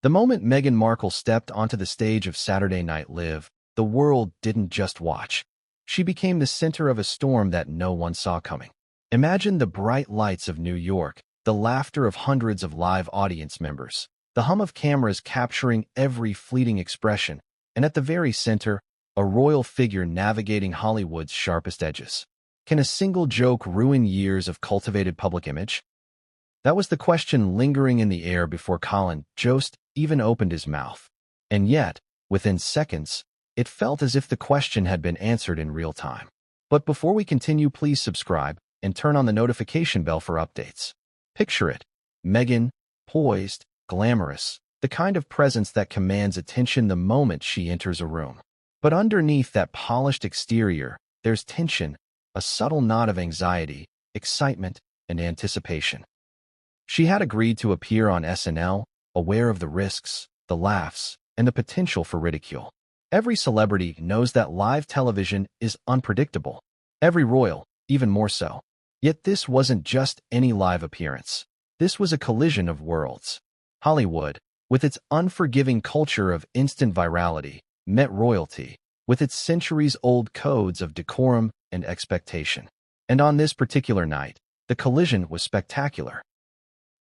The moment Meghan Markle stepped onto the stage of Saturday Night Live, the world didn't just watch. She became the center of a storm that no one saw coming. Imagine the bright lights of New York, the laughter of hundreds of live audience members, the hum of cameras capturing every fleeting expression, and at the very center, a royal figure navigating Hollywood's sharpest edges. Can a single joke ruin years of cultivated public image? That was the question lingering in the air before Colin, Jost, even opened his mouth. And yet, within seconds, it felt as if the question had been answered in real time. But before we continue, please subscribe and turn on the notification bell for updates. Picture it, Meghan, poised, glamorous, the kind of presence that commands attention the moment she enters a room. But underneath that polished exterior, there's tension, a subtle knot of anxiety, excitement, and anticipation. She had agreed to appear on SNL, aware of the risks, the laughs, and the potential for ridicule. Every celebrity knows that live television is unpredictable. Every royal, even more so. Yet this wasn't just any live appearance. This was a collision of worlds. Hollywood, with its unforgiving culture of instant virality, met royalty, with its centuries-old codes of decorum and expectation. And on this particular night, the collision was spectacular.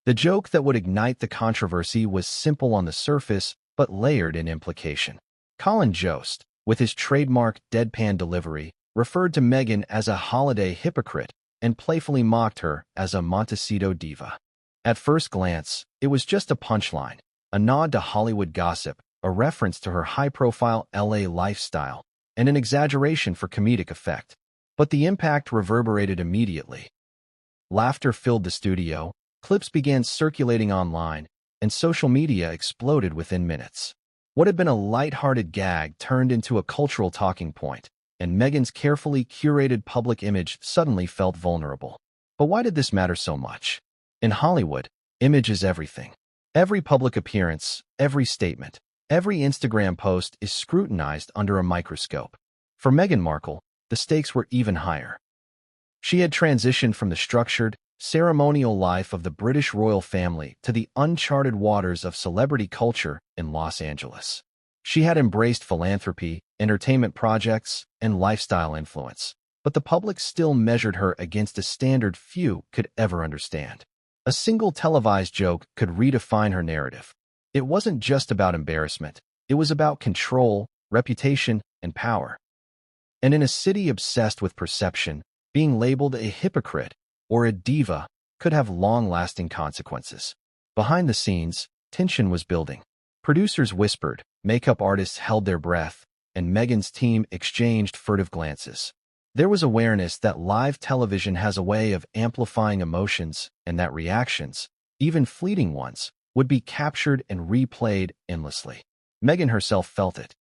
The joke that would ignite the controversy was simple on the surface, but layered in implication. Colin Jost, with his trademark deadpan delivery, referred to Meghan as a holiday hypocrite and playfully mocked her as a Montecito diva. At first glance, it was just a punchline, a nod to Hollywood gossip, a reference to her high-profile LA lifestyle, and an exaggeration for comedic effect. But the impact reverberated immediately. Laughter filled the studio, clips began circulating online, and social media exploded within minutes. What had been a light-hearted gag turned into a cultural talking point, and Meghan's carefully curated public image suddenly felt vulnerable. But why did this matter so much? In Hollywood, image is everything. Every public appearance, every statement, every Instagram post is scrutinized under a microscope. For Meghan Markle, the stakes were even higher. She had transitioned from the structured, ceremonial life of the British royal family to the uncharted waters of celebrity culture in Los Angeles. She had embraced philanthropy, entertainment projects, and lifestyle influence, but the public still measured her against a standard few could ever understand. A single televised joke could redefine her narrative. It wasn't just about embarrassment. It was about control, reputation, and power. And in a city obsessed with perception, being labeled a hypocrite or a diva could have long-lasting consequences. Behind the scenes, tension was building. Producers whispered, makeup artists held their breath, and Meghan's team exchanged furtive glances. There was awareness that live television has a way of amplifying emotions and that reactions, even fleeting ones, would be captured and replayed endlessly. Meghan herself felt it.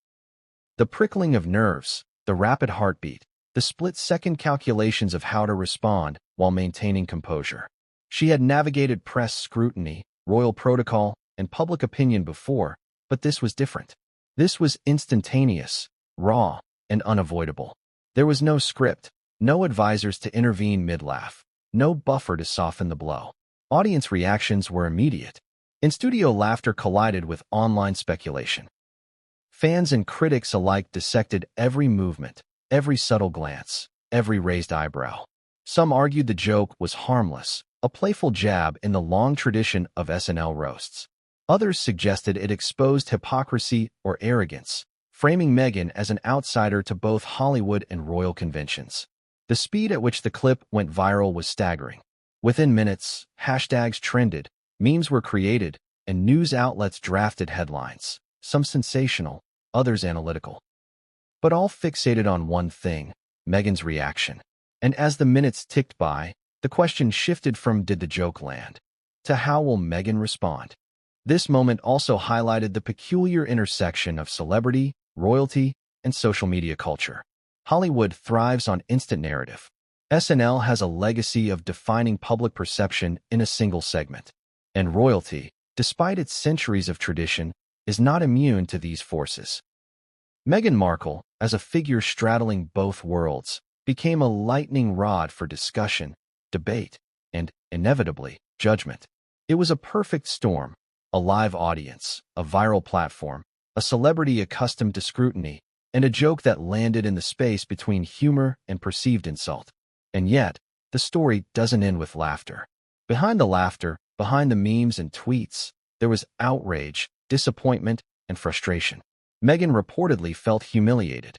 The prickling of nerves, the rapid heartbeat, the split-second calculations of how to respond while maintaining composure. She had navigated press scrutiny, royal protocol, and public opinion before, but this was different. This was instantaneous, raw, and unavoidable. There was no script, no advisors to intervene mid-laugh, no buffer to soften the blow. Audience reactions were immediate. In-studio laughter collided with online speculation. Fans and critics alike dissected every movement, every subtle glance, every raised eyebrow. Some argued the joke was harmless, a playful jab in the long tradition of SNL roasts. Others suggested it exposed hypocrisy or arrogance, framing Meghan as an outsider to both Hollywood and royal conventions. The speed at which the clip went viral was staggering. Within minutes, hashtags trended, memes were created, and news outlets drafted headlines, some sensational, others analytical. But all fixated on one thing, Meghan's reaction. And as the minutes ticked by, the question shifted from did the joke land to how will Meghan respond? This moment also highlighted the peculiar intersection of celebrity, royalty, and social media culture. Hollywood thrives on instant narrative. SNL has a legacy of defining public perception in a single segment. And royalty, despite its centuries of tradition, is not immune to these forces. Meghan Markle, as a figure straddling both worlds, became a lightning rod for discussion, debate, and, inevitably, judgment. It was a perfect storm, a live audience, a viral platform, a celebrity accustomed to scrutiny, and a joke that landed in the space between humor and perceived insult. And yet, the story doesn't end with laughter. Behind the laughter, behind the memes and tweets, there was outrage, disappointment, and frustration. Meghan reportedly felt humiliated,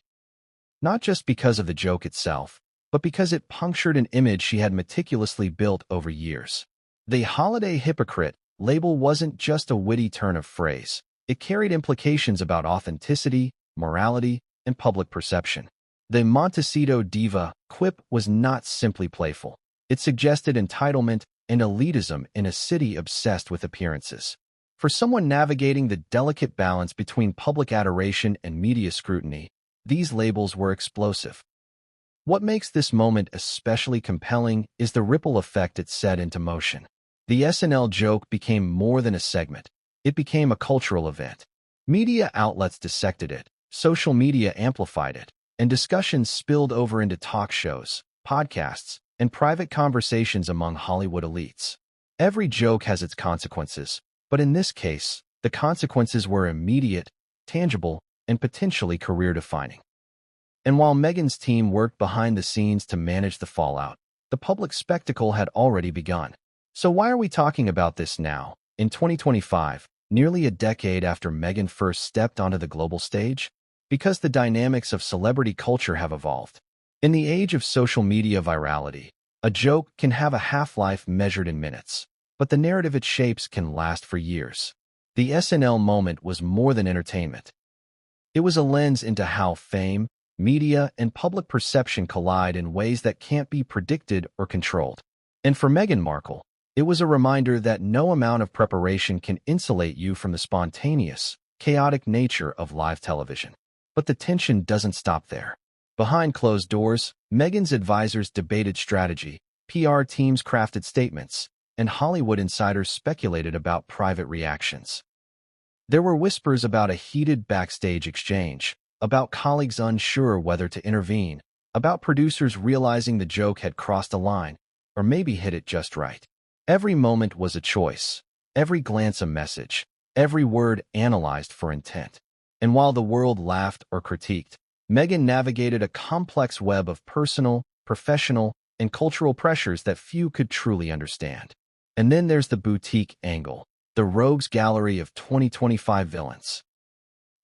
not just because of the joke itself, but because it punctured an image she had meticulously built over years. The holiday hypocrite label wasn't just a witty turn of phrase. It carried implications about authenticity, morality, and public perception. The Montecito diva quip was not simply playful. It suggested entitlement and elitism in a city obsessed with appearances. For someone navigating the delicate balance between public adoration and media scrutiny, these labels were explosive. What makes this moment especially compelling is the ripple effect it set into motion. The SNL joke became more than a segment. It became a cultural event. Media outlets dissected it, social media amplified it, and discussions spilled over into talk shows, podcasts, and private conversations among Hollywood elites. Every joke has its consequences, but in this case, the consequences were immediate, tangible, and potentially career-defining. And while Meghan's team worked behind the scenes to manage the fallout, the public spectacle had already begun. So why are we talking about this now, in 2025, nearly a decade after Meghan first stepped onto the global stage? Because the dynamics of celebrity culture have evolved. In the age of social media virality, a joke can have a half-life measured in minutes, but the narrative it shapes can last for years. The SNL moment was more than entertainment. It was a lens into how fame, media, and public perception collide in ways that can't be predicted or controlled. And for Meghan Markle, it was a reminder that no amount of preparation can insulate you from the spontaneous, chaotic nature of live television. But the tension doesn't stop there. Behind closed doors, Meghan's advisors debated strategy, PR teams crafted statements, and Hollywood insiders speculated about private reactions. There were whispers about a heated backstage exchange, about colleagues unsure whether to intervene, about producers realizing the joke had crossed a line, or maybe hit it just right. Every moment was a choice, every glance a message, every word analyzed for intent. And while the world laughed or critiqued, Meghan navigated a complex web of personal, professional, and cultural pressures that few could truly understand. And then there's the boutique angle, the rogues gallery of 2025 villains.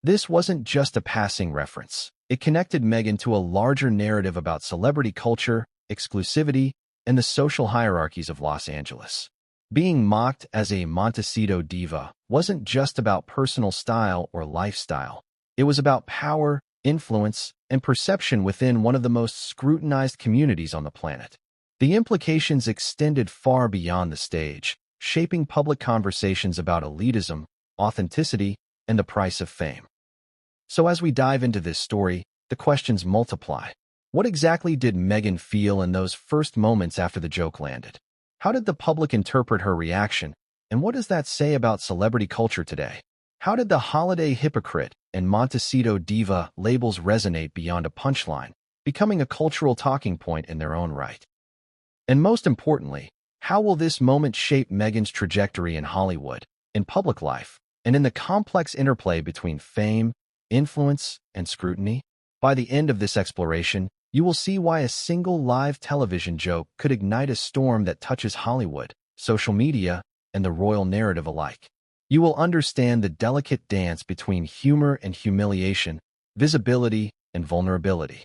This wasn't just a passing reference. It connected Meghan to a larger narrative about celebrity culture, exclusivity, and the social hierarchies of Los Angeles. Being mocked as a Montecito diva wasn't just about personal style or lifestyle. It was about power, influence, and perception within one of the most scrutinized communities on the planet. The implications extended far beyond the stage, shaping public conversations about elitism, authenticity, and the price of fame. So as we dive into this story, the questions multiply. What exactly did Meghan feel in those first moments after the joke landed? How did the public interpret her reaction, and what does that say about celebrity culture today? How did the holiday hypocrite and Montecito diva labels resonate beyond a punchline, becoming a cultural talking point in their own right? And most importantly, how will this moment shape Meghan's trajectory in Hollywood, in public life, and in the complex interplay between fame, influence, and scrutiny? By the end of this exploration, you will see why a single live television joke could ignite a storm that touches Hollywood, social media, and the royal narrative alike. You will understand the delicate dance between humor and humiliation, visibility and vulnerability.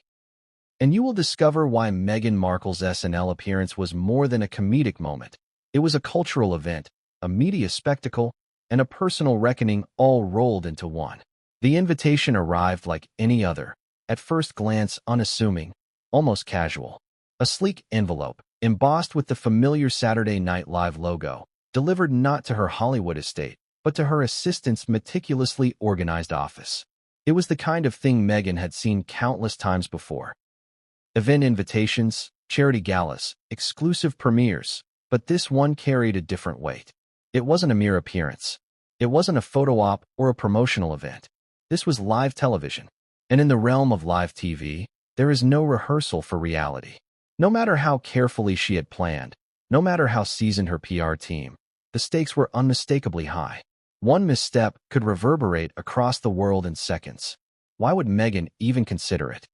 And you will discover why Meghan Markle's SNL appearance was more than a comedic moment. It was a cultural event, a media spectacle, and a personal reckoning all rolled into one. The invitation arrived like any other, at first glance unassuming, almost casual. A sleek envelope, embossed with the familiar Saturday Night Live logo, delivered not to her Hollywood estate, but to her assistant's meticulously organized office. It was the kind of thing Meghan had seen countless times before. Event invitations, charity galas, exclusive premieres, but this one carried a different weight. It wasn't a mere appearance. It wasn't a photo op or a promotional event. This was live television. And in the realm of live TV, there is no rehearsal for reality. No matter how carefully she had planned, no matter how seasoned her PR team, the stakes were unmistakably high. One misstep could reverberate across the world in seconds. Why would Meghan even consider it?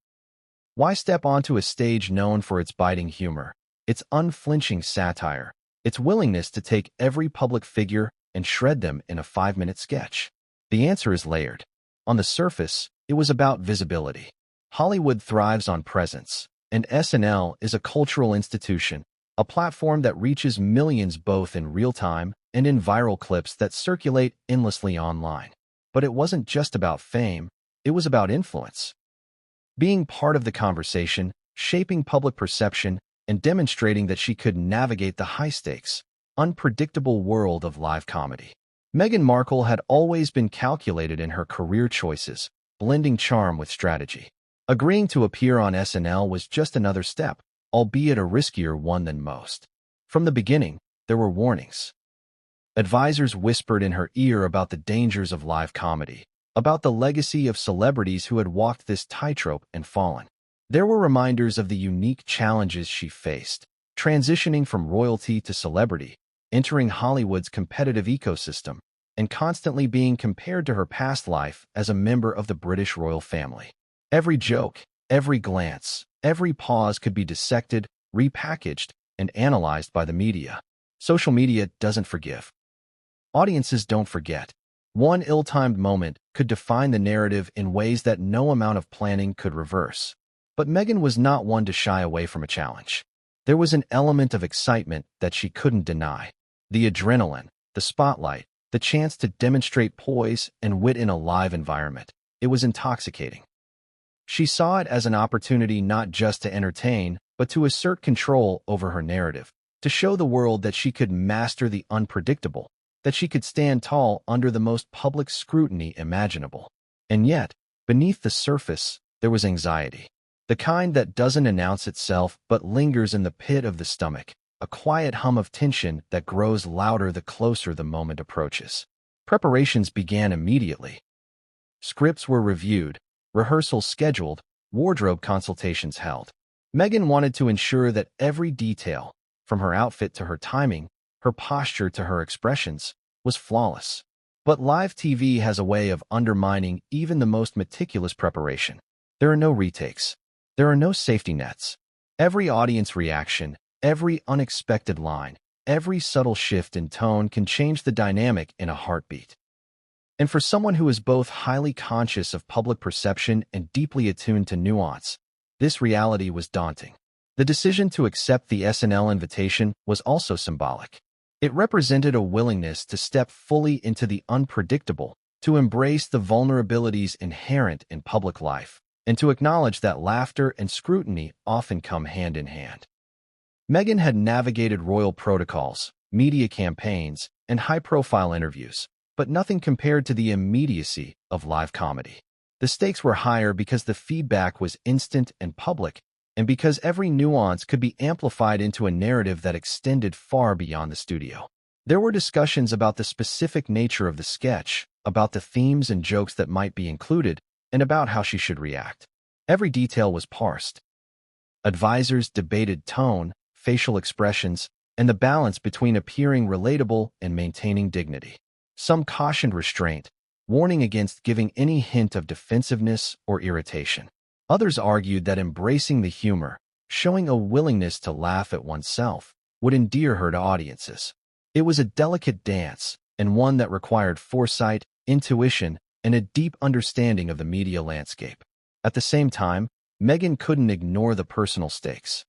Why step onto a stage known for its biting humor, its unflinching satire, its willingness to take every public figure and shred them in a 5-minute sketch? The answer is layered. On the surface, it was about visibility. Hollywood thrives on presence, and SNL is a cultural institution, a platform that reaches millions both in real time and in viral clips that circulate endlessly online. But it wasn't just about fame, it was about influence. Being part of the conversation, shaping public perception, and demonstrating that she could navigate the high-stakes, unpredictable world of live comedy. Meghan Markle had always been calculated in her career choices, blending charm with strategy. Agreeing to appear on SNL was just another step, albeit a riskier one than most. From the beginning, there were warnings. Advisors whispered in her ear about the dangers of live comedy, about the legacy of celebrities who had walked this tightrope and fallen. There were reminders of the unique challenges she faced, transitioning from royalty to celebrity, entering Hollywood's competitive ecosystem, and constantly being compared to her past life as a member of the British royal family. Every joke, every glance, every pause could be dissected, repackaged, and analyzed by the media. Social media doesn't forgive. Audiences don't forget. One ill-timed moment could define the narrative in ways that no amount of planning could reverse. But Meghan was not one to shy away from a challenge. There was an element of excitement that she couldn't deny. The adrenaline, the spotlight, the chance to demonstrate poise and wit in a live environment. It was intoxicating. She saw it as an opportunity not just to entertain, but to assert control over her narrative, to show the world that she could master the unpredictable, that she could stand tall under the most public scrutiny imaginable. And yet, beneath the surface, there was anxiety. The kind that doesn't announce itself but lingers in the pit of the stomach, a quiet hum of tension that grows louder the closer the moment approaches. Preparations began immediately. Scripts were reviewed, rehearsals scheduled, wardrobe consultations held. Meghan wanted to ensure that every detail, from her outfit to her timing, her posture to her expressions, was flawless. But live TV has a way of undermining even the most meticulous preparation. There are no retakes. There are no safety nets. Every audience reaction, every unexpected line, every subtle shift in tone can change the dynamic in a heartbeat. And for someone who is both highly conscious of public perception and deeply attuned to nuance, this reality was daunting. The decision to accept the SNL invitation was also symbolic. It represented a willingness to step fully into the unpredictable, to embrace the vulnerabilities inherent in public life, and to acknowledge that laughter and scrutiny often come hand in hand. Meghan had navigated royal protocols, media campaigns, and high-profile interviews, but nothing compared to the immediacy of live comedy. The stakes were higher because the feedback was instant and public, and because every nuance could be amplified into a narrative that extended far beyond the studio. There were discussions about the specific nature of the sketch, about the themes and jokes that might be included, and about how she should react. Every detail was parsed. Advisors debated tone, facial expressions, and the balance between appearing relatable and maintaining dignity. Some cautioned restraint, warning against giving any hint of defensiveness or irritation. Others argued that embracing the humor, showing a willingness to laugh at oneself, would endear her to audiences. It was a delicate dance, and one that required foresight, intuition, and a deep understanding of the media landscape. At the same time, Meghan couldn't ignore the personal stakes.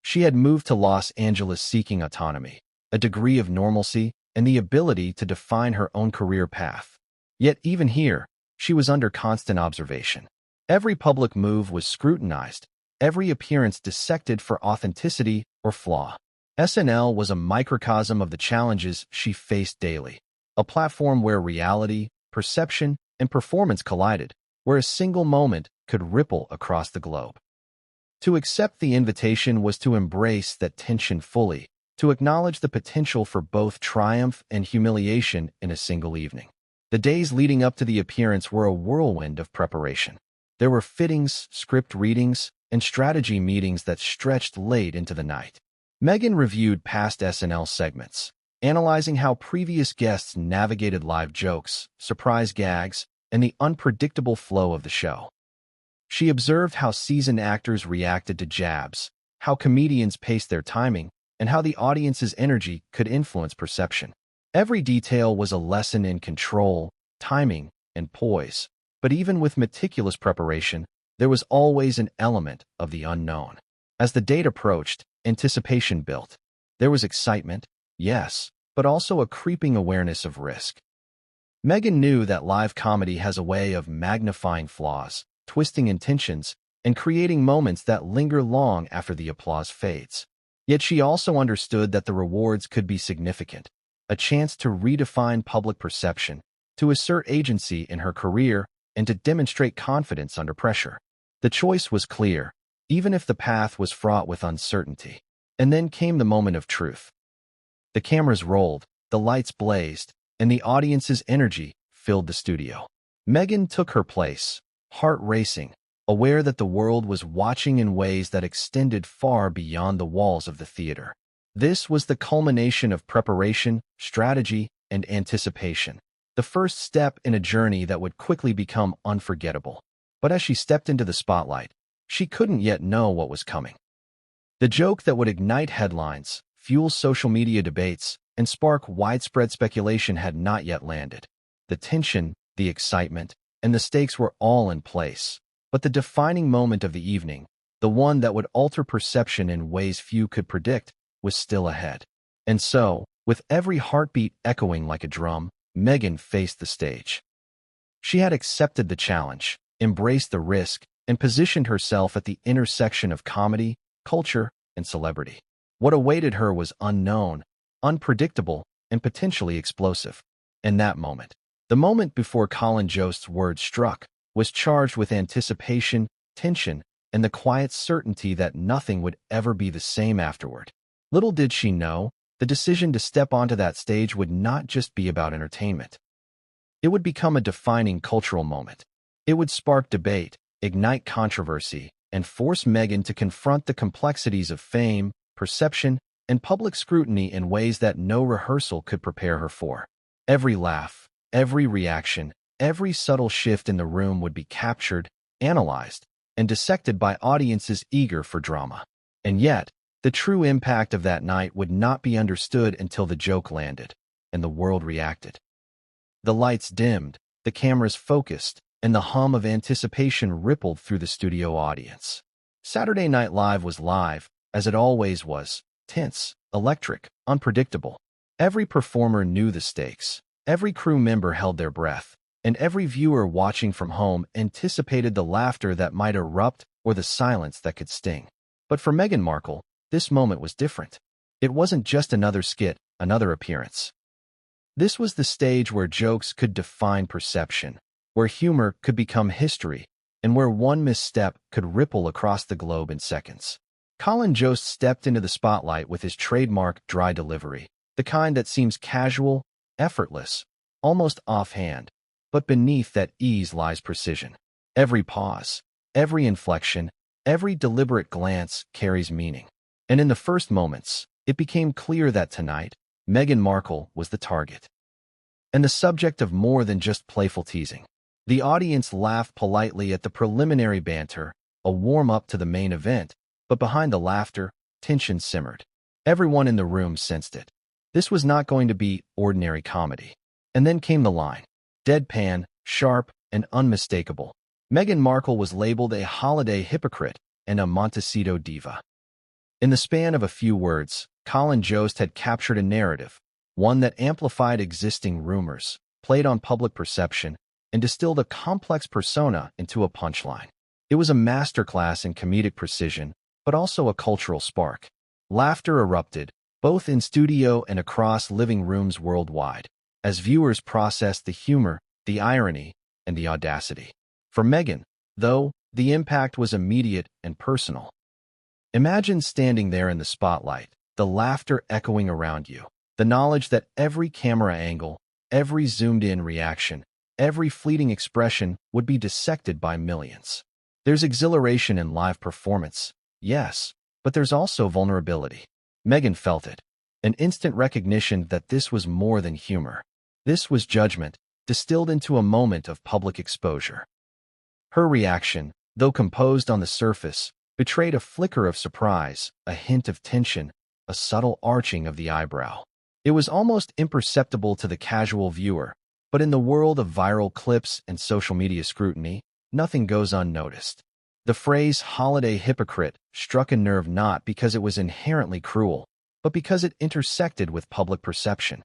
She had moved to Los Angeles seeking autonomy, a degree of normalcy, and the ability to define her own career path. Yet even here, she was under constant observation. Every public move was scrutinized, every appearance dissected for authenticity or flaw. SNL was a microcosm of the challenges she faced daily, a platform where reality, perception, and performance collided, where a single moment could ripple across the globe. To accept the invitation was to embrace that tension fully, to acknowledge the potential for both triumph and humiliation in a single evening. The days leading up to the appearance were a whirlwind of preparation. There were fittings, script readings, and strategy meetings that stretched late into the night. Meghan reviewed past SNL segments, analyzing how previous guests navigated live jokes, surprise gags, and the unpredictable flow of the show. She observed how seasoned actors reacted to jabs, how comedians paced their timing, and how the audience's energy could influence perception. Every detail was a lesson in control, timing, and poise. But even with meticulous preparation, there was always an element of the unknown. As the date approached, anticipation built. There was excitement, yes, but also a creeping awareness of risk. Meghan knew that live comedy has a way of magnifying flaws, twisting intentions, and creating moments that linger long after the applause fades. Yet she also understood that the rewards could be significant, a chance to redefine public perception, to assert agency in her career, and to demonstrate confidence under pressure. The choice was clear, even if the path was fraught with uncertainty. And then came the moment of truth. The cameras rolled, the lights blazed, and the audience's energy filled the studio. Meghan took her place, heart racing, aware that the world was watching in ways that extended far beyond the walls of the theater. This was the culmination of preparation, strategy, and anticipation, the first step in a journey that would quickly become unforgettable. But as she stepped into the spotlight, she couldn't yet know what was coming. The joke that would ignite headlines, fuel social media debates, and spark widespread speculation had not yet landed. The tension, the excitement, and the stakes were all in place. But the defining moment of the evening, the one that would alter perception in ways few could predict, was still ahead. And so, with every heartbeat echoing like a drum, Meghan faced the stage. She had accepted the challenge, embraced the risk, and positioned herself at the intersection of comedy, culture, and celebrity. What awaited her was unknown, unpredictable, and potentially explosive. And that moment, the moment before Colin Jost's words struck, was charged with anticipation, tension, and the quiet certainty that nothing would ever be the same afterward. Little did she know, the decision to step onto that stage would not just be about entertainment. It would become a defining cultural moment. It would spark debate, ignite controversy, and force Meghan to confront the complexities of fame, perception, and public scrutiny in ways that no rehearsal could prepare her for. Every laugh, every reaction, every subtle shift in the room would be captured, analyzed, and dissected by audiences eager for drama. And yet, the true impact of that night would not be understood until the joke landed, and the world reacted. The lights dimmed, the cameras focused, and the hum of anticipation rippled through the studio audience. Saturday Night Live was live, as it always was, tense, electric, unpredictable. Every performer knew the stakes, every crew member held their breath, and every viewer watching from home anticipated the laughter that might erupt or the silence that could sting. But for Meghan Markle, this moment was different. It wasn't just another skit, another appearance. This was the stage where jokes could define perception, where humor could become history, and where one misstep could ripple across the globe in seconds. Colin Jost stepped into the spotlight with his trademark dry delivery, the kind that seems casual, effortless, almost offhand. But beneath that ease lies precision. Every pause, every inflection, every deliberate glance carries meaning. And in the first moments, it became clear that tonight, Meghan Markle was the target. And the subject of more than just playful teasing. The audience laughed politely at the preliminary banter, a warm-up to the main event, but behind the laughter, tension simmered. Everyone in the room sensed it. This was not going to be ordinary comedy. And then came the line. Deadpan, sharp, and unmistakable. Meghan Markle was labeled a holiday hypocrite and a Montecito diva. In the span of a few words, Colin Jost had captured a narrative, one that amplified existing rumors, played on public perception, and distilled a complex persona into a punchline. It was a masterclass in comedic precision, but also a cultural spark. Laughter erupted, both in studio and across living rooms worldwide, as viewers processed the humor, the irony, and the audacity. For Meghan, though, the impact was immediate and personal. Imagine standing there in the spotlight, the laughter echoing around you, the knowledge that every camera angle, every zoomed-in reaction, every fleeting expression would be dissected by millions. There's exhilaration in live performance, yes, but there's also vulnerability. Meghan felt it. an instant recognition that this was more than humor. This was judgment, distilled into a moment of public exposure. Her reaction, though composed on the surface, betrayed a flicker of surprise, a hint of tension, a subtle arching of the eyebrow. It was almost imperceptible to the casual viewer, but in the world of viral clips and social media scrutiny, nothing goes unnoticed. The phrase holiday hypocrite struck a nerve not because it was inherently cruel, but because it intersected with public perception.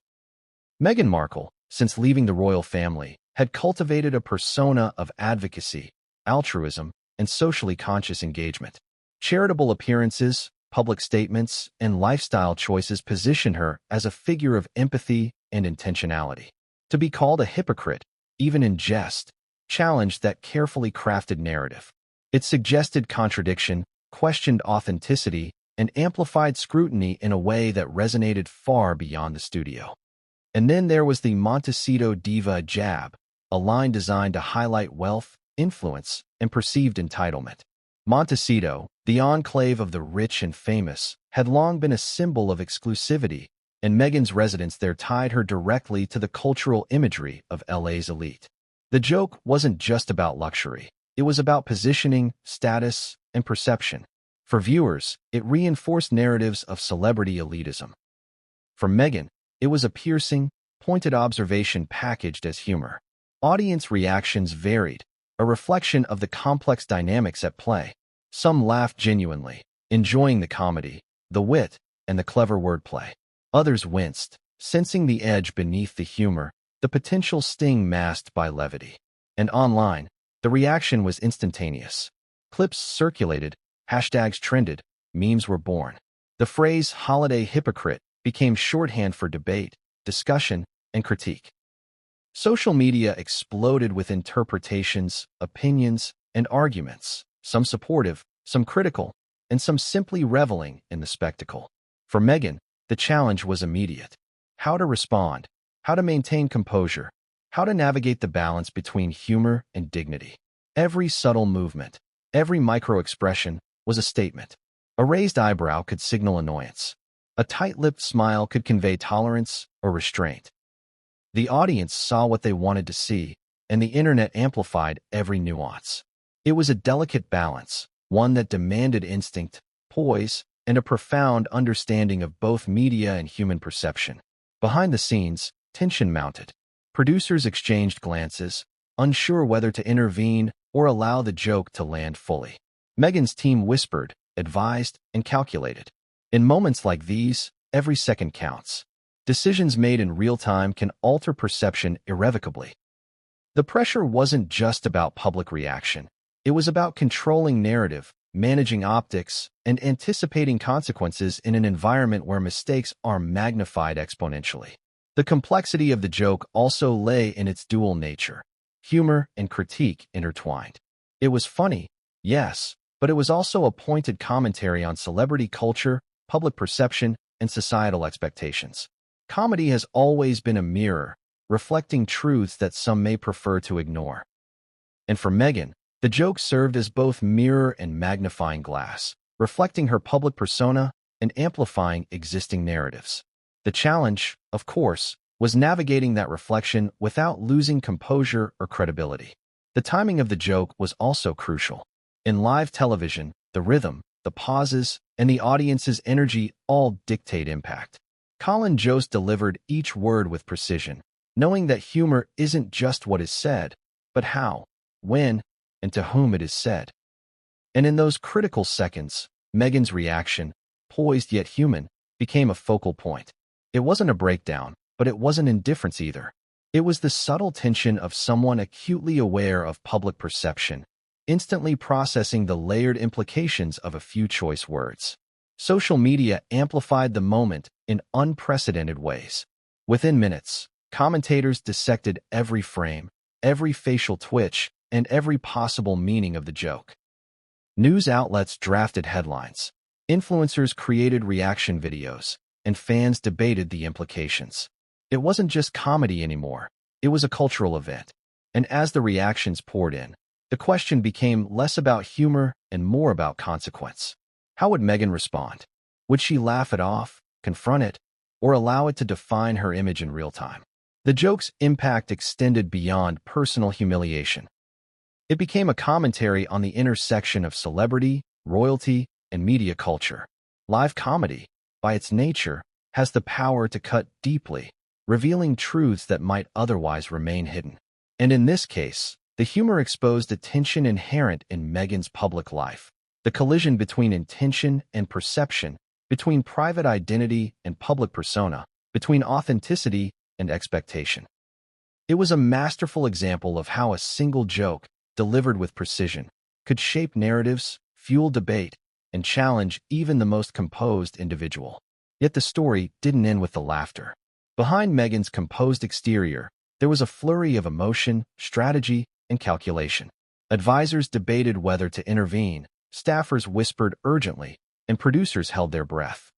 Meghan Markle, since leaving the royal family, had cultivated a persona of advocacy, altruism, and socially conscious engagement. Charitable appearances, public statements, and lifestyle choices positioned her as a figure of empathy and intentionality. To be called a hypocrite, even in jest, challenged that carefully crafted narrative. It suggested contradiction, questioned authenticity, and amplified scrutiny in a way that resonated far beyond the studio. And then there was the Montecito Diva jab, a line designed to highlight wealth, influence, and perceived entitlement. Montecito, the enclave of the rich and famous, had long been a symbol of exclusivity, and Meghan's residence there tied her directly to the cultural imagery of LA's elite. The joke wasn't just about luxury. It was about positioning, status, and perception. For viewers, it reinforced narratives of celebrity elitism. For Meghan, it was a piercing, pointed observation packaged as humor. Audience reactions varied, a reflection of the complex dynamics at play. Some laughed genuinely, enjoying the comedy, the wit, and the clever wordplay. Others winced, sensing the edge beneath the humor, the potential sting masked by levity. And online, the reaction was instantaneous. Clips circulated, hashtags trended, memes were born. The phrase holiday hypocrite became shorthand for debate, discussion, and critique. Social media exploded with interpretations, opinions, and arguments, some supportive, some critical, and some simply reveling in the spectacle. For Meghan, the challenge was immediate. How to respond, how to maintain composure, how to navigate the balance between humor and dignity. Every subtle movement, every micro-expression was a statement. A raised eyebrow could signal annoyance. A tight-lipped smile could convey tolerance or restraint. The audience saw what they wanted to see, and the internet amplified every nuance. It was a delicate balance, one that demanded instinct, poise, and a profound understanding of both media and human perception. Behind the scenes, tension mounted. Producers exchanged glances, unsure whether to intervene or allow the joke to land fully. Meghan's team whispered, advised, and calculated. In moments like these, every second counts. Decisions made in real time can alter perception irrevocably. The pressure wasn't just about public reaction. It was about controlling narrative, managing optics, and anticipating consequences in an environment where mistakes are magnified exponentially. The complexity of the joke also lay in its dual nature. Humor and critique intertwined. It was funny, yes, but it was also a pointed commentary on celebrity culture, public perception, and societal expectations. Comedy has always been a mirror, reflecting truths that some may prefer to ignore. And for Meghan, the joke served as both mirror and magnifying glass, reflecting her public persona and amplifying existing narratives. The challenge, of course, was navigating that reflection without losing composure or credibility. The timing of the joke was also crucial. In live television, the rhythm, the pauses, and the audience's energy all dictate impact. Colin Jost delivered each word with precision, knowing that humor isn't just what is said, but how, when, and to whom it is said. And in those critical seconds, Meghan's reaction, poised yet human, became a focal point. It wasn't a breakdown, but it wasn't indifference either. It was the subtle tension of someone acutely aware of public perception, instantly processing the layered implications of a few choice words. Social media amplified the moment in unprecedented ways. Within minutes, commentators dissected every frame, every facial twitch, and every possible meaning of the joke. News outlets drafted headlines. Influencers created reaction videos, and fans debated the implications. It wasn't just comedy anymore. It was a cultural event. And as the reactions poured in, the question became less about humor and more about consequence. How would Meghan respond? Would she laugh it off, confront it, or allow it to define her image in real time. The joke's impact extended beyond personal humiliation. It became a commentary on the intersection of celebrity, royalty, and media culture. Live comedy, by its nature, has the power to cut deeply, revealing truths that might otherwise remain hidden. And in this case, the humor exposed a tension inherent in Meghan's public life, the collision between intention and perception, between private identity and public persona, between authenticity and expectation. It was a masterful example of how a single joke, delivered with precision, could shape narratives, fuel debate, and challenge even the most composed individual. Yet the story didn't end with the laughter. Behind Meghan's composed exterior, there was a flurry of emotion, strategy, and calculation. Advisors debated whether to intervene, staffers whispered urgently, and producers held their breath.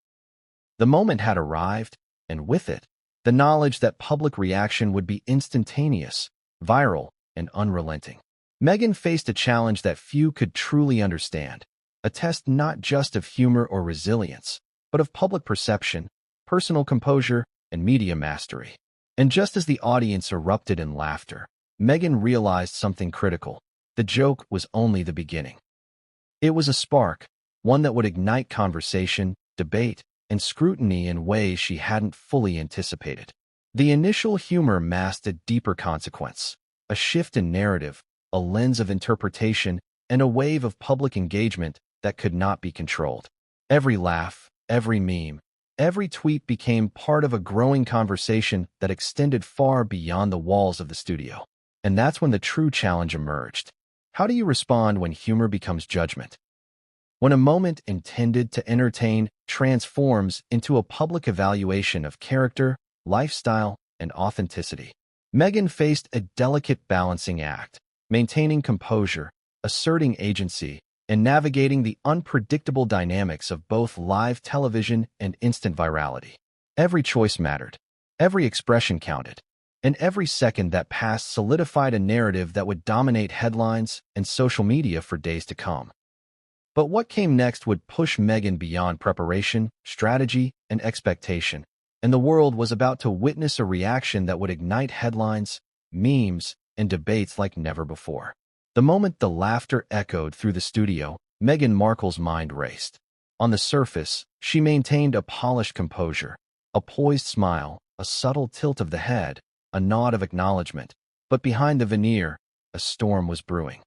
The moment had arrived, and with it, the knowledge that public reaction would be instantaneous, viral, and unrelenting. Meghan faced a challenge that few could truly understand, a test not just of humor or resilience, but of public perception, personal composure, and media mastery. And just as the audience erupted in laughter, Meghan realized something critical. The joke was only the beginning. It was a spark, one that would ignite conversation, debate, and scrutiny in ways she hadn't fully anticipated. The initial humor masked a deeper consequence, a shift in narrative, a lens of interpretation, and a wave of public engagement that could not be controlled. Every laugh, every meme, every tweet became part of a growing conversation that extended far beyond the walls of the studio. And that's when the true challenge emerged. How do you respond when humor becomes judgment? When a moment intended to entertain transforms into a public evaluation of character, lifestyle, and authenticity? Meghan faced a delicate balancing act, maintaining composure, asserting agency, and navigating the unpredictable dynamics of both live television and instant virality. Every choice mattered, every expression counted, and every second that passed solidified a narrative that would dominate headlines and social media for days to come. But what came next would push Meghan beyond preparation, strategy, and expectation, and the world was about to witness a reaction that would ignite headlines, memes, and debates like never before. The moment the laughter echoed through the studio, Meghan Markle's mind raced. On the surface, she maintained a polished composure, a poised smile, a subtle tilt of the head, a nod of acknowledgement, but behind the veneer, a storm was brewing.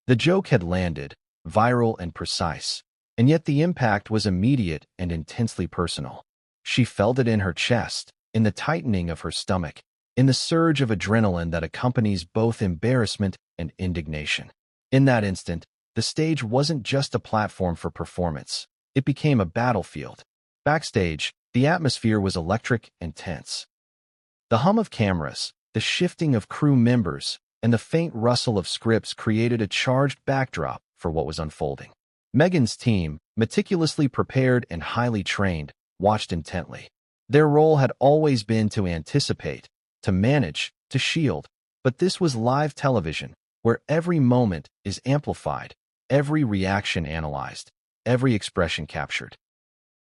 The joke had landed, viral and precise, and yet the impact was immediate and intensely personal. She felt it in her chest, in the tightening of her stomach, in the surge of adrenaline that accompanies both embarrassment and indignation. In that instant, the stage wasn't just a platform for performance. It became a battlefield. Backstage, the atmosphere was electric and tense. The hum of cameras, the shifting of crew members, and the faint rustle of scripts created a charged backdrop for what was unfolding. Meghan's team, meticulously prepared and highly trained, watched intently. Their role had always been to anticipate, to manage, to shield, but this was live television, where every moment is amplified, every reaction analyzed, every expression captured.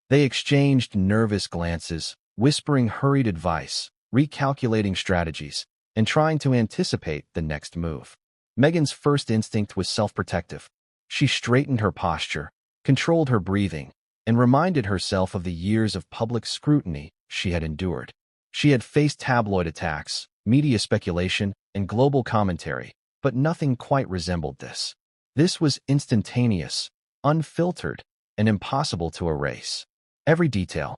They exchanged nervous glances, whispering hurried advice, recalculating strategies, and trying to anticipate the next move. Meghan's first instinct was self-protective. She straightened her posture, controlled her breathing, and reminded herself of the years of public scrutiny she had endured. She had faced tabloid attacks, media speculation, and global commentary, but nothing quite resembled this. This was instantaneous, unfiltered, and impossible to erase. Every detail,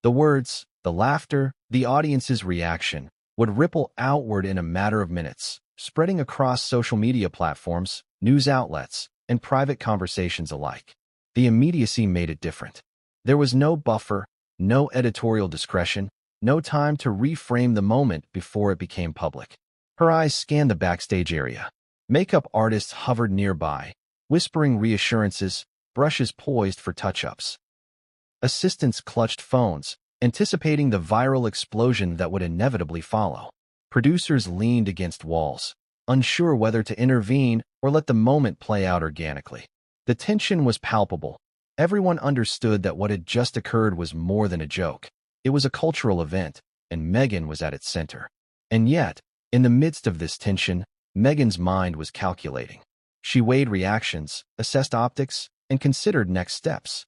the words, the laughter, the audience's reaction, would ripple outward in a matter of minutes, spreading across social media platforms, news outlets, and private conversations alike. The immediacy made it different. There was no buffer, no editorial discretion, no time to reframe the moment before it became public. Her eyes scanned the backstage area. Makeup artists hovered nearby, whispering reassurances, brushes poised for touch-ups. Assistants clutched phones, anticipating the viral explosion that would inevitably follow. Producers leaned against walls, unsure whether to intervene or let the moment play out organically. The tension was palpable. Everyone understood that what had just occurred was more than a joke. It was a cultural event, and Meghan was at its center. And yet, in the midst of this tension, Meghan's mind was calculating. She weighed reactions, assessed optics, and considered next steps.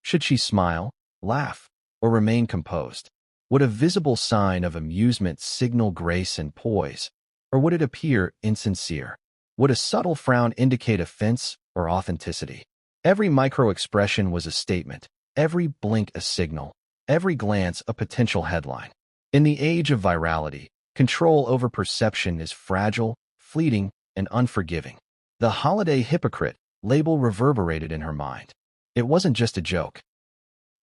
Should she smile, laugh, or remain composed? Would a visible sign of amusement signal grace and poise, or would it appear insincere? Would a subtle frown indicate offense or authenticity? Every micro-expression was a statement, every blink a signal, every glance a potential headline. In the age of virality, control over perception is fragile, fleeting, and unforgiving. The holiday hypocrite label reverberated in her mind. It wasn't just a joke.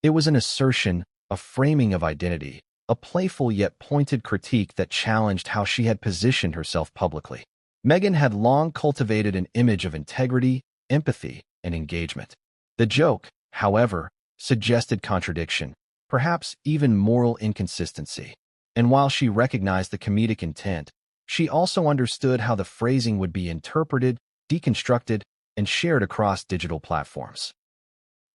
It was an assertion, a framing of identity, a playful yet pointed critique that challenged how she had positioned herself publicly. Meghan had long cultivated an image of integrity, empathy, and engagement. The joke, however, suggested contradiction, perhaps even moral inconsistency. And while she recognized the comedic intent, she also understood how the phrasing would be interpreted, deconstructed, and shared across digital platforms.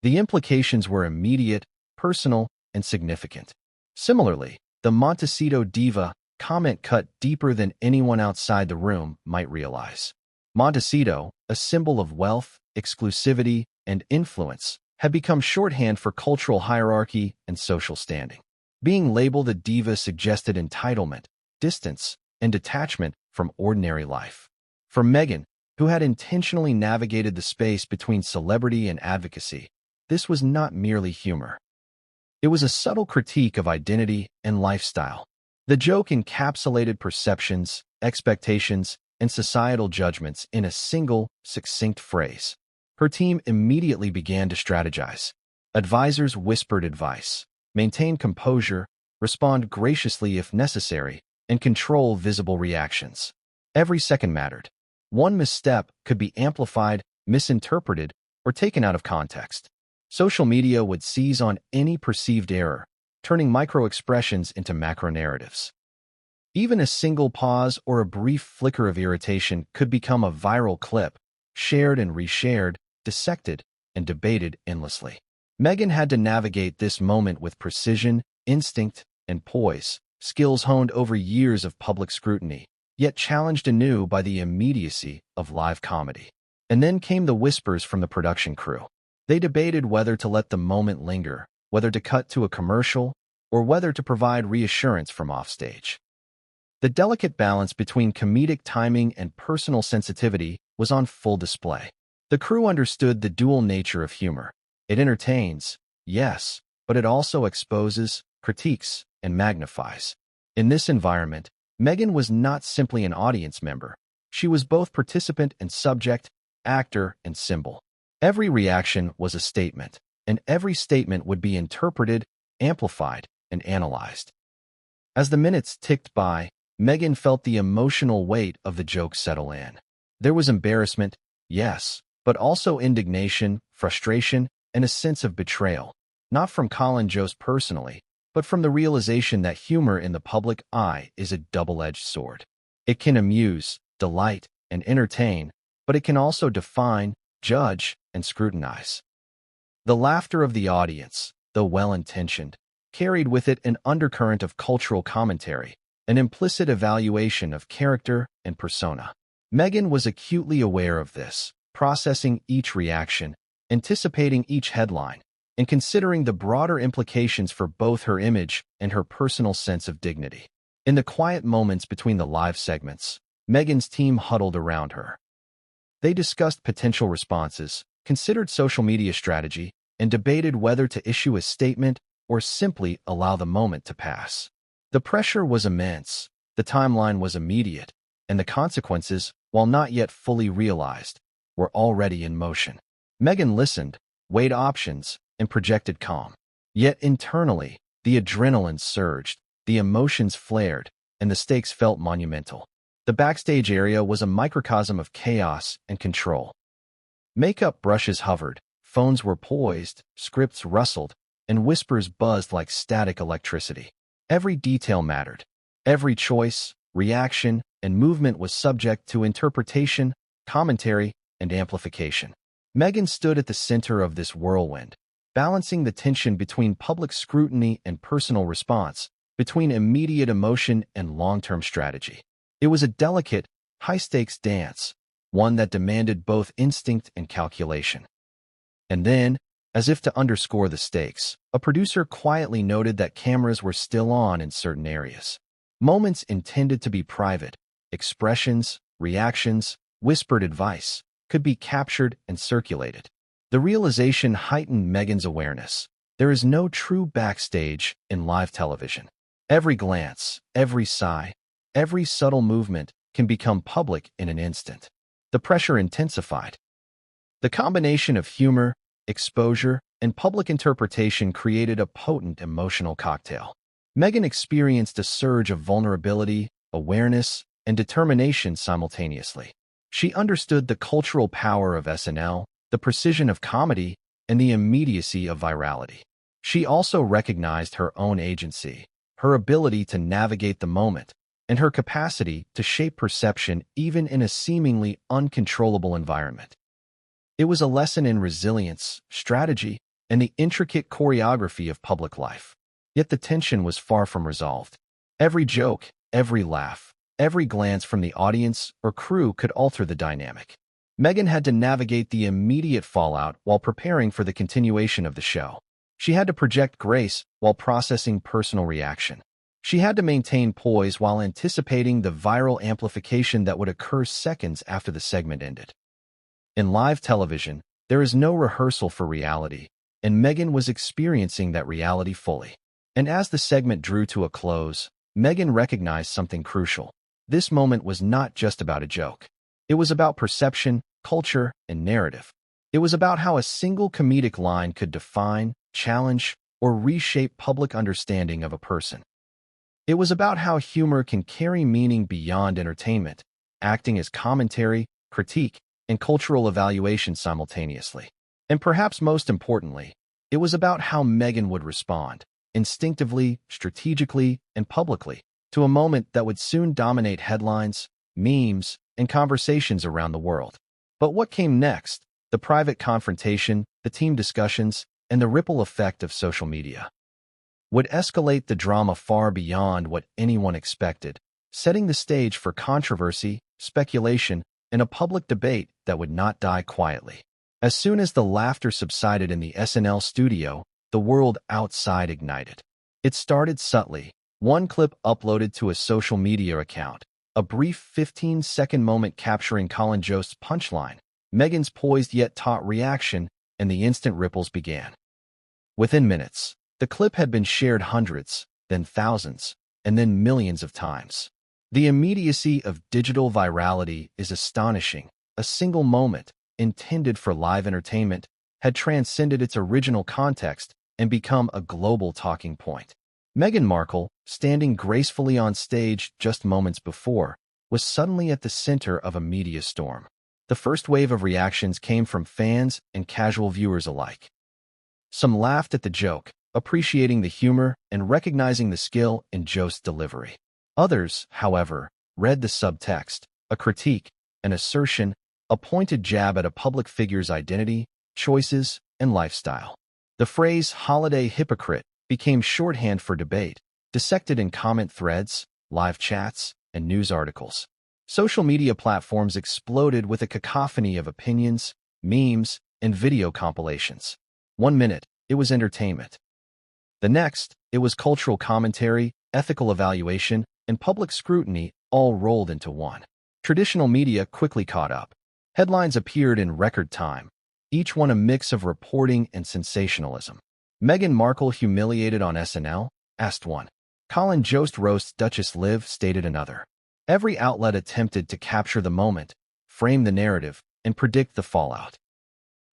The implications were immediate, personal, and significant. Similarly, the Montecito diva comment cut deeper than anyone outside the room might realize. Montecito, a symbol of wealth, exclusivity, and influence, had become shorthand for cultural hierarchy and social standing. Being labeled a diva suggested entitlement, distance, and detachment from ordinary life. For Meghan, who had intentionally navigated the space between celebrity and advocacy, this was not merely humor. It was a subtle critique of identity and lifestyle. The joke encapsulated perceptions, expectations, and societal judgments in a single, succinct phrase. Her team immediately began to strategize. Advisors whispered advice, maintain composure, respond graciously if necessary, and control visible reactions. Every second mattered. One misstep could be amplified, misinterpreted, or taken out of context. Social media would seize on any perceived error, turning micro-expressions into macro-narratives. Even a single pause or a brief flicker of irritation could become a viral clip, shared and reshared, dissected, and debated endlessly. Meghan had to navigate this moment with precision, instinct, and poise, skills honed over years of public scrutiny, yet challenged anew by the immediacy of live comedy. And then came the whispers from the production crew. They debated whether to let the moment linger, whether to cut to a commercial, or whether to provide reassurance from offstage. The delicate balance between comedic timing and personal sensitivity was on full display. The crew understood the dual nature of humor. It entertains, yes, but it also exposes, critiques, and magnifies. In this environment, Meghan was not simply an audience member. She was both participant and subject, actor and symbol. Every reaction was a statement, and every statement would be interpreted, amplified, and analyzed. As the minutes ticked by, Meghan felt the emotional weight of the joke settle in. There was embarrassment, yes, but also indignation, frustration, and a sense of betrayal, not from Colin Jost personally, but from the realization that humor in the public eye is a double-edged sword. It can amuse, delight, and entertain, but it can also define, judge, and scrutinize. The laughter of the audience, though well-intentioned, carried with it an undercurrent of cultural commentary, an implicit evaluation of character and persona. Meghan was acutely aware of this, processing each reaction, anticipating each headline, and considering the broader implications for both her image and her personal sense of dignity. In the quiet moments between the live segments, Meghan's team huddled around her. They discussed potential responses, considered social media strategy, and debated whether to issue a statement or simply allow the moment to pass. The pressure was immense, the timeline was immediate, and the consequences, while not yet fully realized, were already in motion. Meghan listened, weighed options, and projected calm. Yet internally, the adrenaline surged, the emotions flared, and the stakes felt monumental. The backstage area was a microcosm of chaos and control. Makeup brushes hovered, phones were poised, scripts rustled, and whispers buzzed like static electricity. Every detail mattered. Every choice, reaction, and movement was subject to interpretation, commentary, and amplification. Meghan stood at the center of this whirlwind, balancing the tension between public scrutiny and personal response, between immediate emotion and long-term strategy. It was a delicate, high-stakes dance, one that demanded both instinct and calculation. And then, as if to underscore the stakes, a producer quietly noted that cameras were still on in certain areas. Moments intended to be private, expressions, reactions, whispered advice, could be captured and circulated. The realization heightened Meghan's awareness. There is no true backstage in live television. Every glance, every sigh, every subtle movement can become public in an instant. The pressure intensified. The combination of humor, exposure, and public interpretation created a potent emotional cocktail. Meghan experienced a surge of vulnerability, awareness, and determination simultaneously. She understood the cultural power of SNL, the precision of comedy, and the immediacy of virality. She also recognized her own agency, her ability to navigate the moment, and her capacity to shape perception even in a seemingly uncontrollable environment. It was a lesson in resilience, strategy, and the intricate choreography of public life. Yet the tension was far from resolved. Every joke, every laugh, every glance from the audience or crew could alter the dynamic. Meghan had to navigate the immediate fallout while preparing for the continuation of the show. She had to project grace while processing personal reaction. She had to maintain poise while anticipating the viral amplification that would occur seconds after the segment ended. In live television, there is no rehearsal for reality, and Meghan was experiencing that reality fully. And as the segment drew to a close, Meghan recognized something crucial. This moment was not just about a joke. It was about perception, culture, and narrative. It was about how a single comedic line could define, challenge, or reshape public understanding of a person. It was about how humor can carry meaning beyond entertainment, acting as commentary, critique, and cultural evaluation simultaneously. And perhaps most importantly, it was about how Meghan would respond, instinctively, strategically, and publicly, to a moment that would soon dominate headlines, memes, and conversations around the world. But what came next? The private confrontation, the team discussions, and the ripple effect of social media would escalate the drama far beyond what anyone expected, setting the stage for controversy, speculation, and a public debate that would not die quietly. As soon as the laughter subsided in the SNL studio, the world outside ignited. It started subtly. One clip uploaded to a social media account, a brief 15-second moment capturing Colin Jost's punchline, Meghan's poised yet taut reaction, and the instant ripples began. Within minutes, the clip had been shared hundreds, then thousands, and then millions of times. The immediacy of digital virality is astonishing. A single moment, intended for live entertainment, had transcended its original context and become a global talking point. Meghan Markle, standing gracefully on stage just moments before, was suddenly at the center of a media storm. The first wave of reactions came from fans and casual viewers alike. Some laughed at the joke, appreciating the humor and recognizing the skill in Jost's delivery. Others, however, read the subtext, a critique, an assertion, a pointed jab at a public figure's identity, choices, and lifestyle. The phrase "holiday hypocrite" became shorthand for debate, dissected in comment threads, live chats, and news articles. Social media platforms exploded with a cacophony of opinions, memes, and video compilations. 1 minute, it was entertainment. The next, it was cultural commentary, ethical evaluation, and public scrutiny, all rolled into one. Traditional media quickly caught up. Headlines appeared in record time, each one a mix of reporting and sensationalism. Meghan Markle humiliated on SNL, asked one. Colin Jost roasts Duchess Liv, stated another. Every outlet attempted to capture the moment, frame the narrative, and predict the fallout.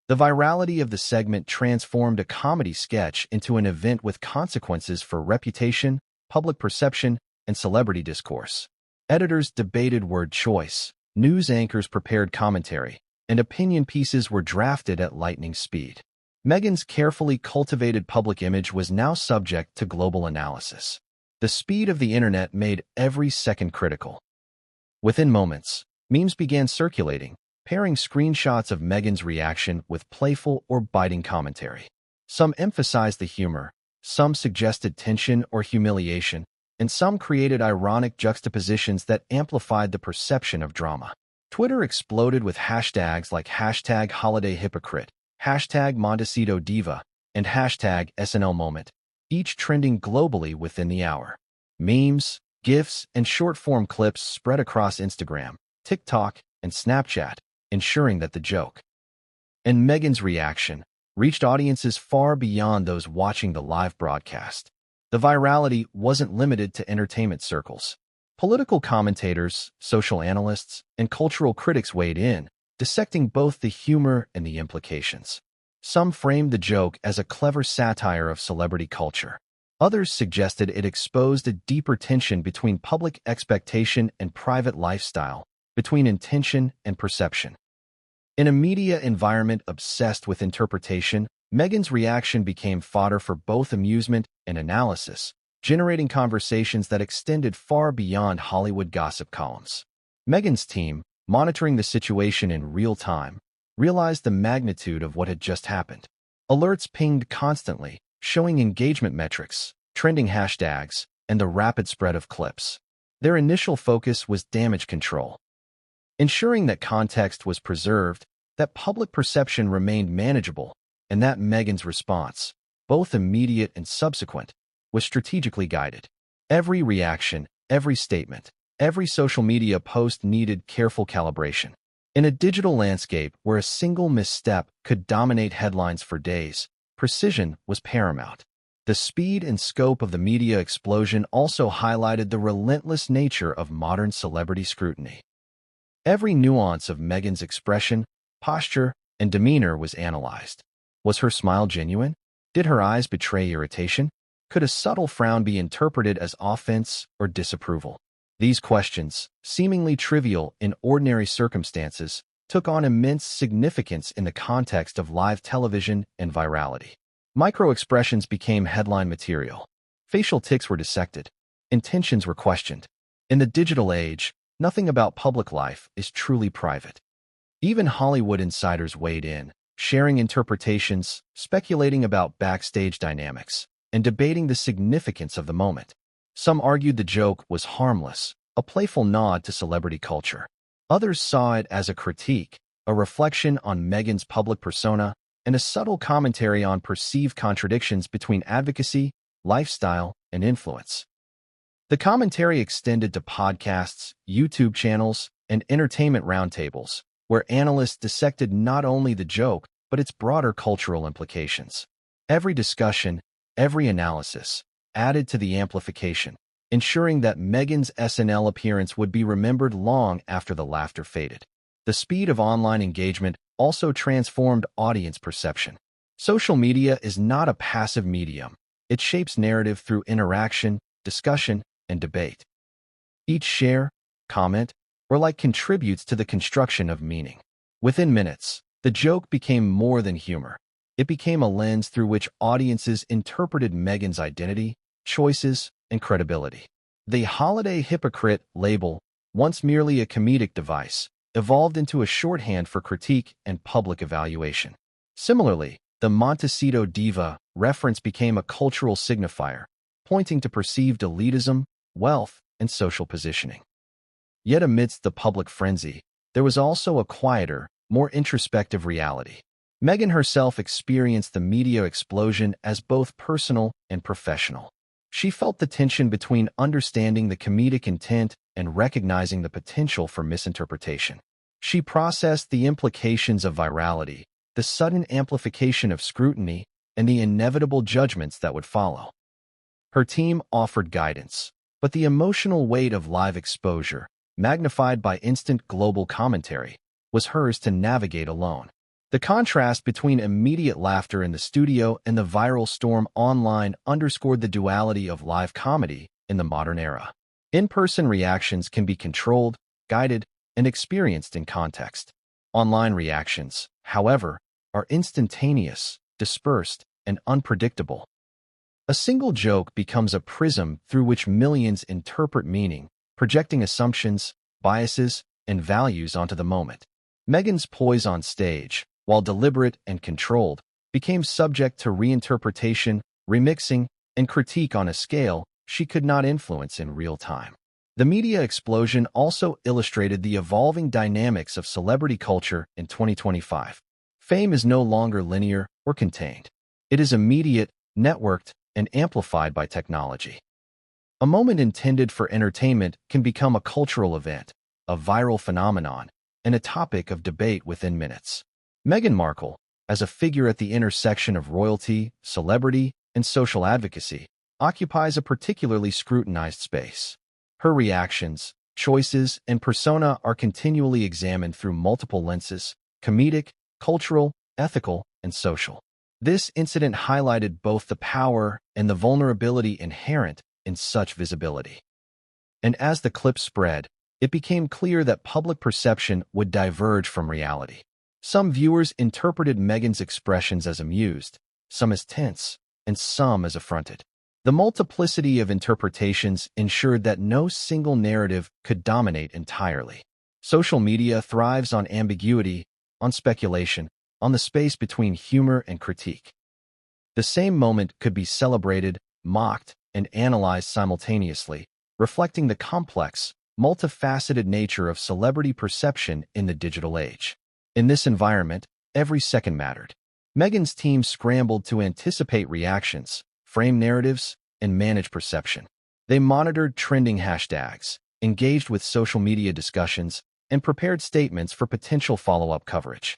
The virality of the segment transformed a comedy sketch into an event with consequences for reputation, public perception, and celebrity discourse. Editors debated word choice, news anchors prepared commentary, and opinion pieces were drafted at lightning speed. Meghan's carefully cultivated public image was now subject to global analysis. The speed of the internet made every second critical. Within moments, memes began circulating, pairing screenshots of Meghan's reaction with playful or biting commentary. Some emphasized the humor, some suggested tension or humiliation, and some created ironic juxtapositions that amplified the perception of drama. Twitter exploded with hashtags like hashtag holiday hypocrite, hashtag Montecito diva, and hashtag SNL moment, each trending globally within the hour. Memes, GIFs, and short-form clips spread across Instagram, TikTok, and Snapchat, ensuring that the joke and Meghan's reaction reached audiences far beyond those watching the live broadcast. The virality wasn't limited to entertainment circles. Political commentators, social analysts, and cultural critics weighed in, dissecting both the humor and the implications. Some framed the joke as a clever satire of celebrity culture. Others suggested it exposed a deeper tension between public expectation and private lifestyle, between intention and perception. In a media environment obsessed with interpretation, Meghan's reaction became fodder for both amusement and analysis, generating conversations that extended far beyond Hollywood gossip columns. Meghan's team, monitoring the situation in real time, realized the magnitude of what had just happened. Alerts pinged constantly, showing engagement metrics, trending hashtags, and the rapid spread of clips. Their initial focus was damage control, ensuring that context was preserved, that public perception remained manageable, and that Meghan's response, both immediate and subsequent, was strategically guided. Every reaction, every statement, every social media post needed careful calibration. In a digital landscape where a single misstep could dominate headlines for days, precision was paramount. The speed and scope of the media explosion also highlighted the relentless nature of modern celebrity scrutiny. Every nuance of Meghan's expression, posture, and demeanor was analyzed. Was her smile genuine? Did her eyes betray irritation? Could a subtle frown be interpreted as offense or disapproval? These questions, seemingly trivial in ordinary circumstances, took on immense significance in the context of live television and virality. Micro-expressions became headline material. Facial tics were dissected. Intentions were questioned. In the digital age, nothing about public life is truly private. Even Hollywood insiders weighed in, sharing interpretations, speculating about backstage dynamics, and debating the significance of the moment. Some argued the joke was harmless, a playful nod to celebrity culture. Others saw it as a critique, a reflection on Meghan's public persona, and a subtle commentary on perceived contradictions between advocacy, lifestyle, and influence. The commentary extended to podcasts, YouTube channels, and entertainment roundtables, where analysts dissected not only the joke, but its broader cultural implications. Every discussion, every analysis, added to the amplification, ensuring that Meghan's SNL appearance would be remembered long after the laughter faded. The speed of online engagement also transformed audience perception. Social media is not a passive medium. It shapes narrative through interaction, discussion, and debate. Each share, comment, or like contributes to the construction of meaning. Within minutes, the joke became more than humor. It became a lens through which audiences interpreted Meghan's identity, choices, and credibility. The holiday hypocrite label, once merely a comedic device, evolved into a shorthand for critique and public evaluation. Similarly, the Montecito diva reference became a cultural signifier, pointing to perceived elitism, wealth, and social positioning. Yet amidst the public frenzy, there was also a quieter, more introspective reality. Meghan herself experienced the media explosion as both personal and professional. She felt the tension between understanding the comedic intent and recognizing the potential for misinterpretation. She processed the implications of virality, the sudden amplification of scrutiny, and the inevitable judgments that would follow. Her team offered guidance, but the emotional weight of live exposure, magnified by instant global commentary, was hers to navigate alone. The contrast between immediate laughter in the studio and the viral storm online underscored the duality of live comedy in the modern era. In-person reactions can be controlled, guided, and experienced in context. Online reactions, however, are instantaneous, dispersed, and unpredictable. A single joke becomes a prism through which millions interpret meaning, projecting assumptions, biases, and values onto the moment. Meghan's poise on stage, while deliberate and controlled, became subject to reinterpretation, remixing, and critique on a scale she could not influence in real time. The media explosion also illustrated the evolving dynamics of celebrity culture in 2025. Fame is no longer linear or contained. It is immediate, networked, and amplified by technology. A moment intended for entertainment can become a cultural event, a viral phenomenon, and a topic of debate within minutes. Meghan Markle, as a figure at the intersection of royalty, celebrity, and social advocacy, occupies a particularly scrutinized space. Her reactions, choices, and persona are continually examined through multiple lenses: comedic, cultural, ethical, and social. This incident highlighted both the power and the vulnerability inherent in such visibility. And as the clip spread, it became clear that public perception would diverge from reality. Some viewers interpreted Meghan's expressions as amused, some as tense, and some as affronted. The multiplicity of interpretations ensured that no single narrative could dominate entirely. Social media thrives on ambiguity, on speculation, on the space between humor and critique. The same moment could be celebrated, mocked, and analyzed simultaneously, reflecting the complex, multifaceted nature of celebrity perception in the digital age. In this environment, every second mattered. Meghan's team scrambled to anticipate reactions, frame narratives, and manage perception. They monitored trending hashtags, engaged with social media discussions, and prepared statements for potential follow-up coverage.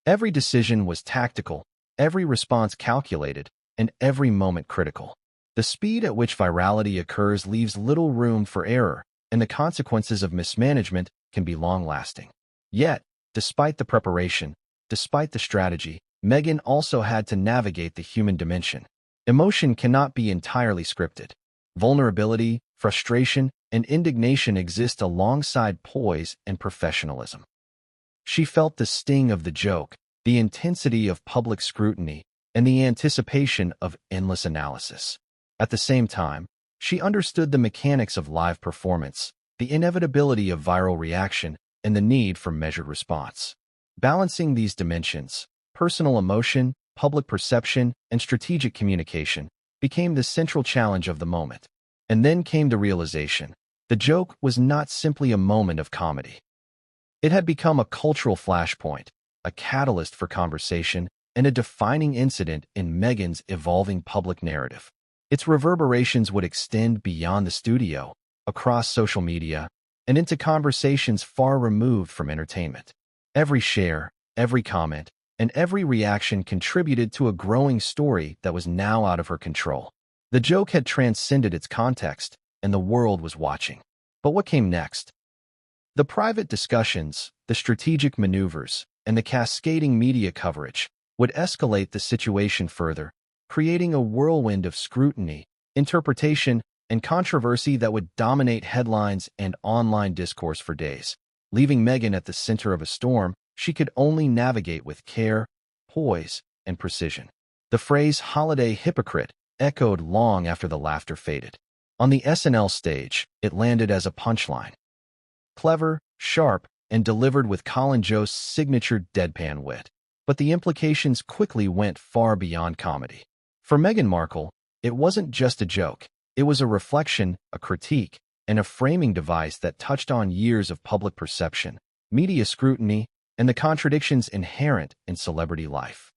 Every decision was tactical, every response calculated, and every moment critical. The speed at which virality occurs leaves little room for error, and the consequences of mismanagement can be long-lasting. Yet, despite the preparation, despite the strategy, Meghan also had to navigate the human dimension. Emotion cannot be entirely scripted. Vulnerability, frustration, and indignation exist alongside poise and professionalism. She felt the sting of the joke, the intensity of public scrutiny, and the anticipation of endless analysis. At the same time, she understood the mechanics of live performance, the inevitability of viral reaction, and the need for measured response. Balancing these dimensions, personal emotion, public perception, and strategic communication, became the central challenge of the moment. And then came the realization: the joke was not simply a moment of comedy. It had become a cultural flashpoint, a catalyst for conversation, and a defining incident in Meghan's evolving public narrative. Its reverberations would extend beyond the studio, across social media, and into conversations far removed from entertainment. Every share, every comment, and every reaction contributed to a growing story that was now out of her control. The joke had transcended its context, and the world was watching. But what came next? The private discussions, the strategic maneuvers, and the cascading media coverage would escalate the situation further, creating a whirlwind of scrutiny, interpretation, and controversy that would dominate headlines and online discourse for days. Leaving Meghan at the center of a storm she could only navigate with care, poise, and precision. The phrase "holiday hypocrite" echoed long after the laughter faded. On the SNL stage, it landed as a punchline. Clever, sharp, and delivered with Colin Jost's signature deadpan wit. But the implications quickly went far beyond comedy. For Meghan Markle, it wasn't just a joke. It was a reflection, a critique, and a framing device that touched on years of public perception, media scrutiny, and the contradictions inherent in celebrity life.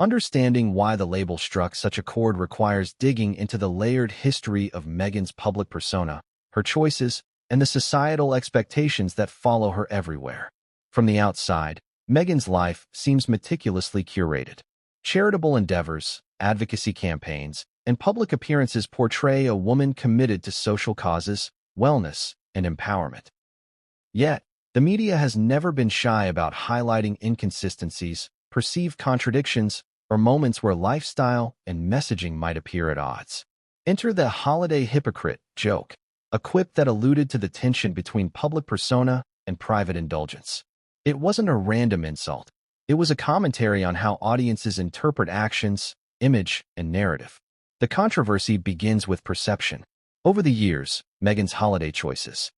Understanding why the label struck such a chord requires digging into the layered history of Meghan's public persona, her choices, and the societal expectations that follow her everywhere. From the outside, Meghan's life seems meticulously curated. Charitable endeavors, advocacy campaigns, and public appearances portray a woman committed to social causes, wellness, and empowerment. Yet, the media has never been shy about highlighting inconsistencies, perceived contradictions, or moments where lifestyle and messaging might appear at odds. Enter the "holiday hypocrite" joke, a quip that alluded to the tension between public persona and private indulgence. It wasn't a random insult. It was a commentary on how audiences interpret actions, image, and narrative. The controversy begins with perception. Over the years, Meghan's holiday choices,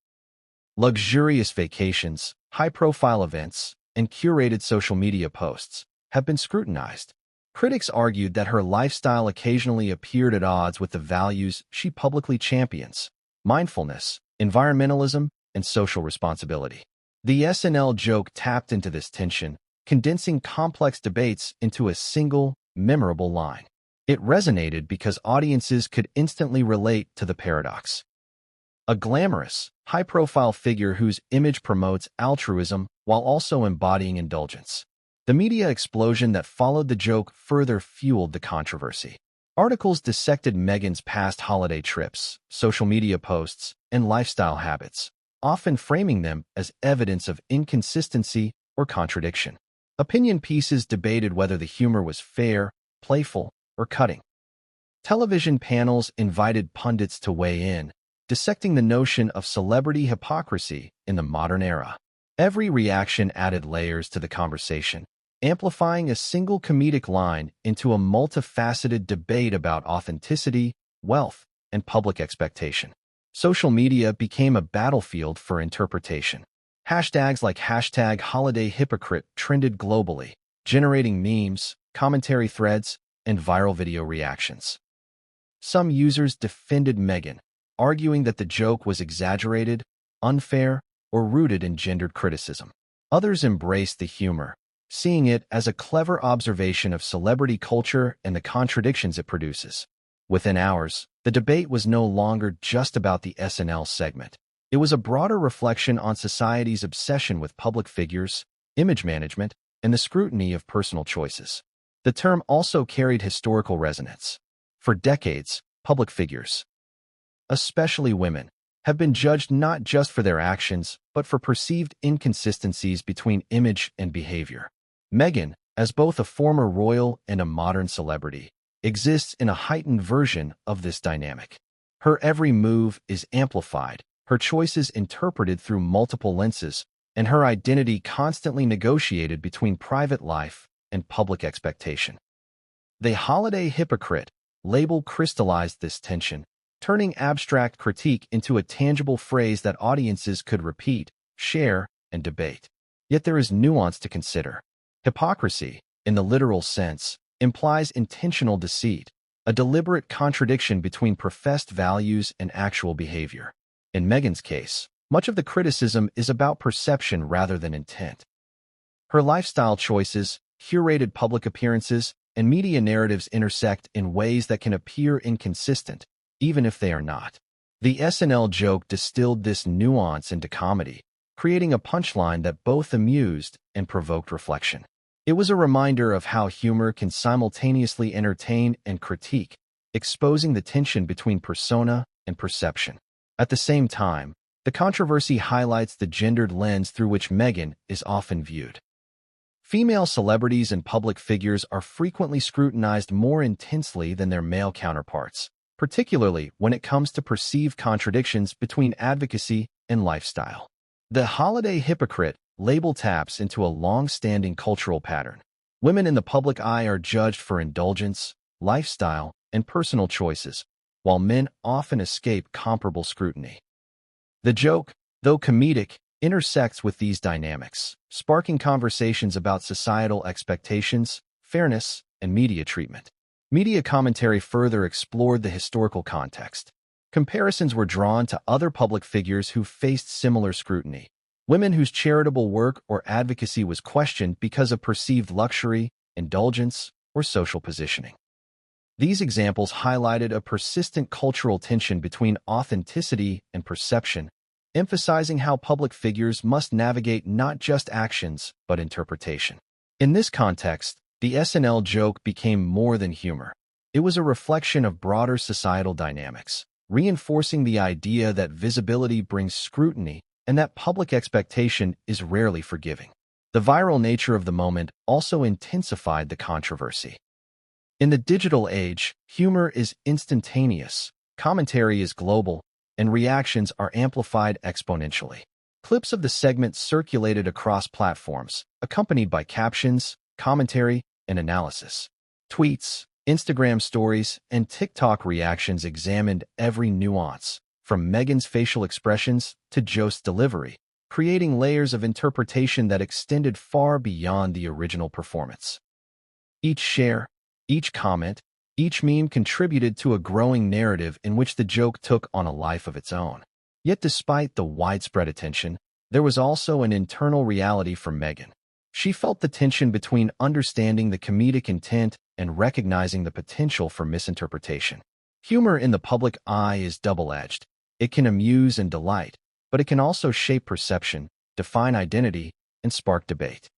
luxurious vacations, high-profile events, and curated social media posts have been scrutinized. Critics argued that her lifestyle occasionally appeared at odds with the values she publicly champions: mindfulness, environmentalism, and social responsibility. The SNL joke tapped into this tension, condensing complex debates into a single, memorable line. It resonated because audiences could instantly relate to the paradox. A glamorous, high-profile figure whose image promotes altruism while also embodying indulgence. The media explosion that followed the joke further fueled the controversy. Articles dissected Meghan's past holiday trips, social media posts, and lifestyle habits, often framing them as evidence of inconsistency or contradiction. Opinion pieces debated whether the humor was fair, playful, or cutting. Television panels invited pundits to weigh in, dissecting the notion of celebrity hypocrisy in the modern era. Every reaction added layers to the conversation, amplifying a single comedic line into a multifaceted debate about authenticity, wealth, and public expectation. Social media became a battlefield for interpretation. Hashtags like #HolidayHypocrite trended globally, generating memes, commentary threads, and viral video reactions. Some users defended Meghan, arguing that the joke was exaggerated, unfair, or rooted in gendered criticism. Others embraced the humor, seeing it as a clever observation of celebrity culture and the contradictions it produces. Within hours, the debate was no longer just about the SNL segment. It was a broader reflection on society's obsession with public figures, image management, and the scrutiny of personal choices. The term also carried historical resonance. For decades, public figures, especially women, have been judged not just for their actions, but for perceived inconsistencies between image and behavior. Meghan, as both a former royal and a modern celebrity, exists in a heightened version of this dynamic. Her every move is amplified, her choices interpreted through multiple lenses, and her identity constantly negotiated between private life and public expectation. The holiday hypocrite label crystallized this tension, turning abstract critique into a tangible phrase that audiences could repeat, share, and debate. Yet there is nuance to consider. Hypocrisy, in the literal sense, implies intentional deceit, a deliberate contradiction between professed values and actual behavior. In Meghan's case, much of the criticism is about perception rather than intent. Her lifestyle choices, curated public appearances, and media narratives intersect in ways that can appear inconsistent, even if they are not. The SNL joke distilled this nuance into comedy, creating a punchline that both amused and provoked reflection. It was a reminder of how humor can simultaneously entertain and critique, exposing the tension between persona and perception. At the same time, the controversy highlights the gendered lens through which Meghan is often viewed. Female celebrities and public figures are frequently scrutinized more intensely than their male counterparts, particularly when it comes to perceived contradictions between advocacy and lifestyle. The holiday hypocrite label taps into a long-standing cultural pattern. Women in the public eye are judged for indulgence, lifestyle, and personal choices, while men often escape comparable scrutiny. The joke, though comedic, intersects with these dynamics, sparking conversations about societal expectations, fairness, and media treatment. Media commentary further explored the historical context. Comparisons were drawn to other public figures who faced similar scrutiny. Women whose charitable work or advocacy was questioned because of perceived luxury, indulgence, or social positioning. These examples highlighted a persistent cultural tension between authenticity and perception, emphasizing how public figures must navigate not just actions, but interpretation. In this context, the SNL joke became more than humor. It was a reflection of broader societal dynamics, reinforcing the idea that visibility brings scrutiny and that public expectation is rarely forgiving. The viral nature of the moment also intensified the controversy. In the digital age, humor is instantaneous, commentary is global, and reactions are amplified exponentially. Clips of the segment circulated across platforms, accompanied by captions, commentary, and analysis. Tweets, Instagram stories, and TikTok reactions examined every nuance, from Meghan's facial expressions to Jost's delivery, creating layers of interpretation that extended far beyond the original performance. Each share, Each comment, each meme contributed to a growing narrative in which the joke took on a life of its own. Yet despite the widespread attention, there was also an internal reality for Meghan. She felt the tension between understanding the comedic intent and recognizing the potential for misinterpretation. Humor in the public eye is double-edged. It can amuse and delight, but it can also shape perception, define identity, and spark debate.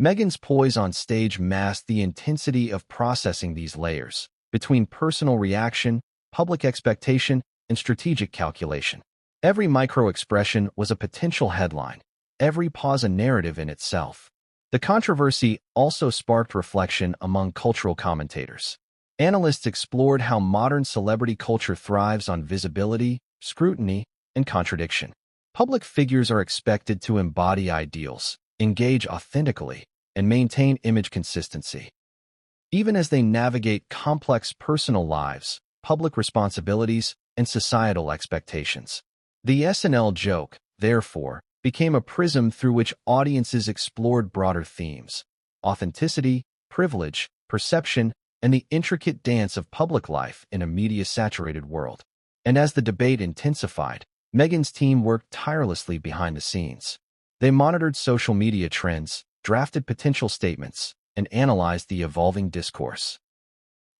Meghan's poise on stage masked the intensity of processing these layers between personal reaction, public expectation, and strategic calculation. Every micro-expression was a potential headline, every pause a narrative in itself. The controversy also sparked reflection among cultural commentators. Analysts explored how modern celebrity culture thrives on visibility, scrutiny, and contradiction. Public figures are expected to embody ideals, engage authentically, and maintain image consistency. Even as they navigate complex personal lives, public responsibilities, and societal expectations. The SNL joke, therefore, became a prism through which audiences explored broader themes: authenticity, privilege, perception, and the intricate dance of public life in a media-saturated world. And as the debate intensified, Meghan's team worked tirelessly behind the scenes. They monitored social media trends, drafted potential statements, and analyzed the evolving discourse.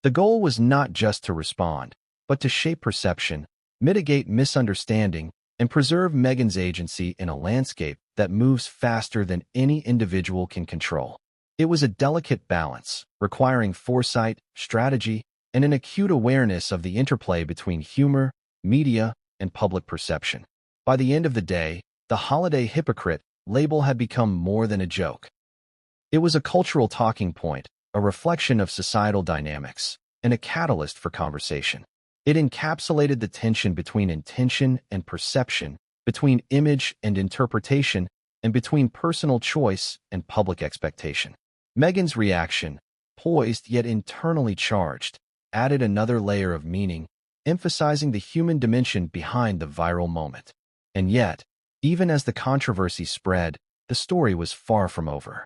The goal was not just to respond, but to shape perception, mitigate misunderstanding, and preserve Meghan's agency in a landscape that moves faster than any individual can control. It was a delicate balance, requiring foresight, strategy, and an acute awareness of the interplay between humor, media, and public perception. By the end of the day, the holiday hypocrite label had become more than a joke. It was a cultural talking point, a reflection of societal dynamics, and a catalyst for conversation. It encapsulated the tension between intention and perception, between image and interpretation, and between personal choice and public expectation. Meghan's reaction, poised yet internally charged, added another layer of meaning, emphasizing the human dimension behind the viral moment. And yet, even as the controversy spread, the story was far from over.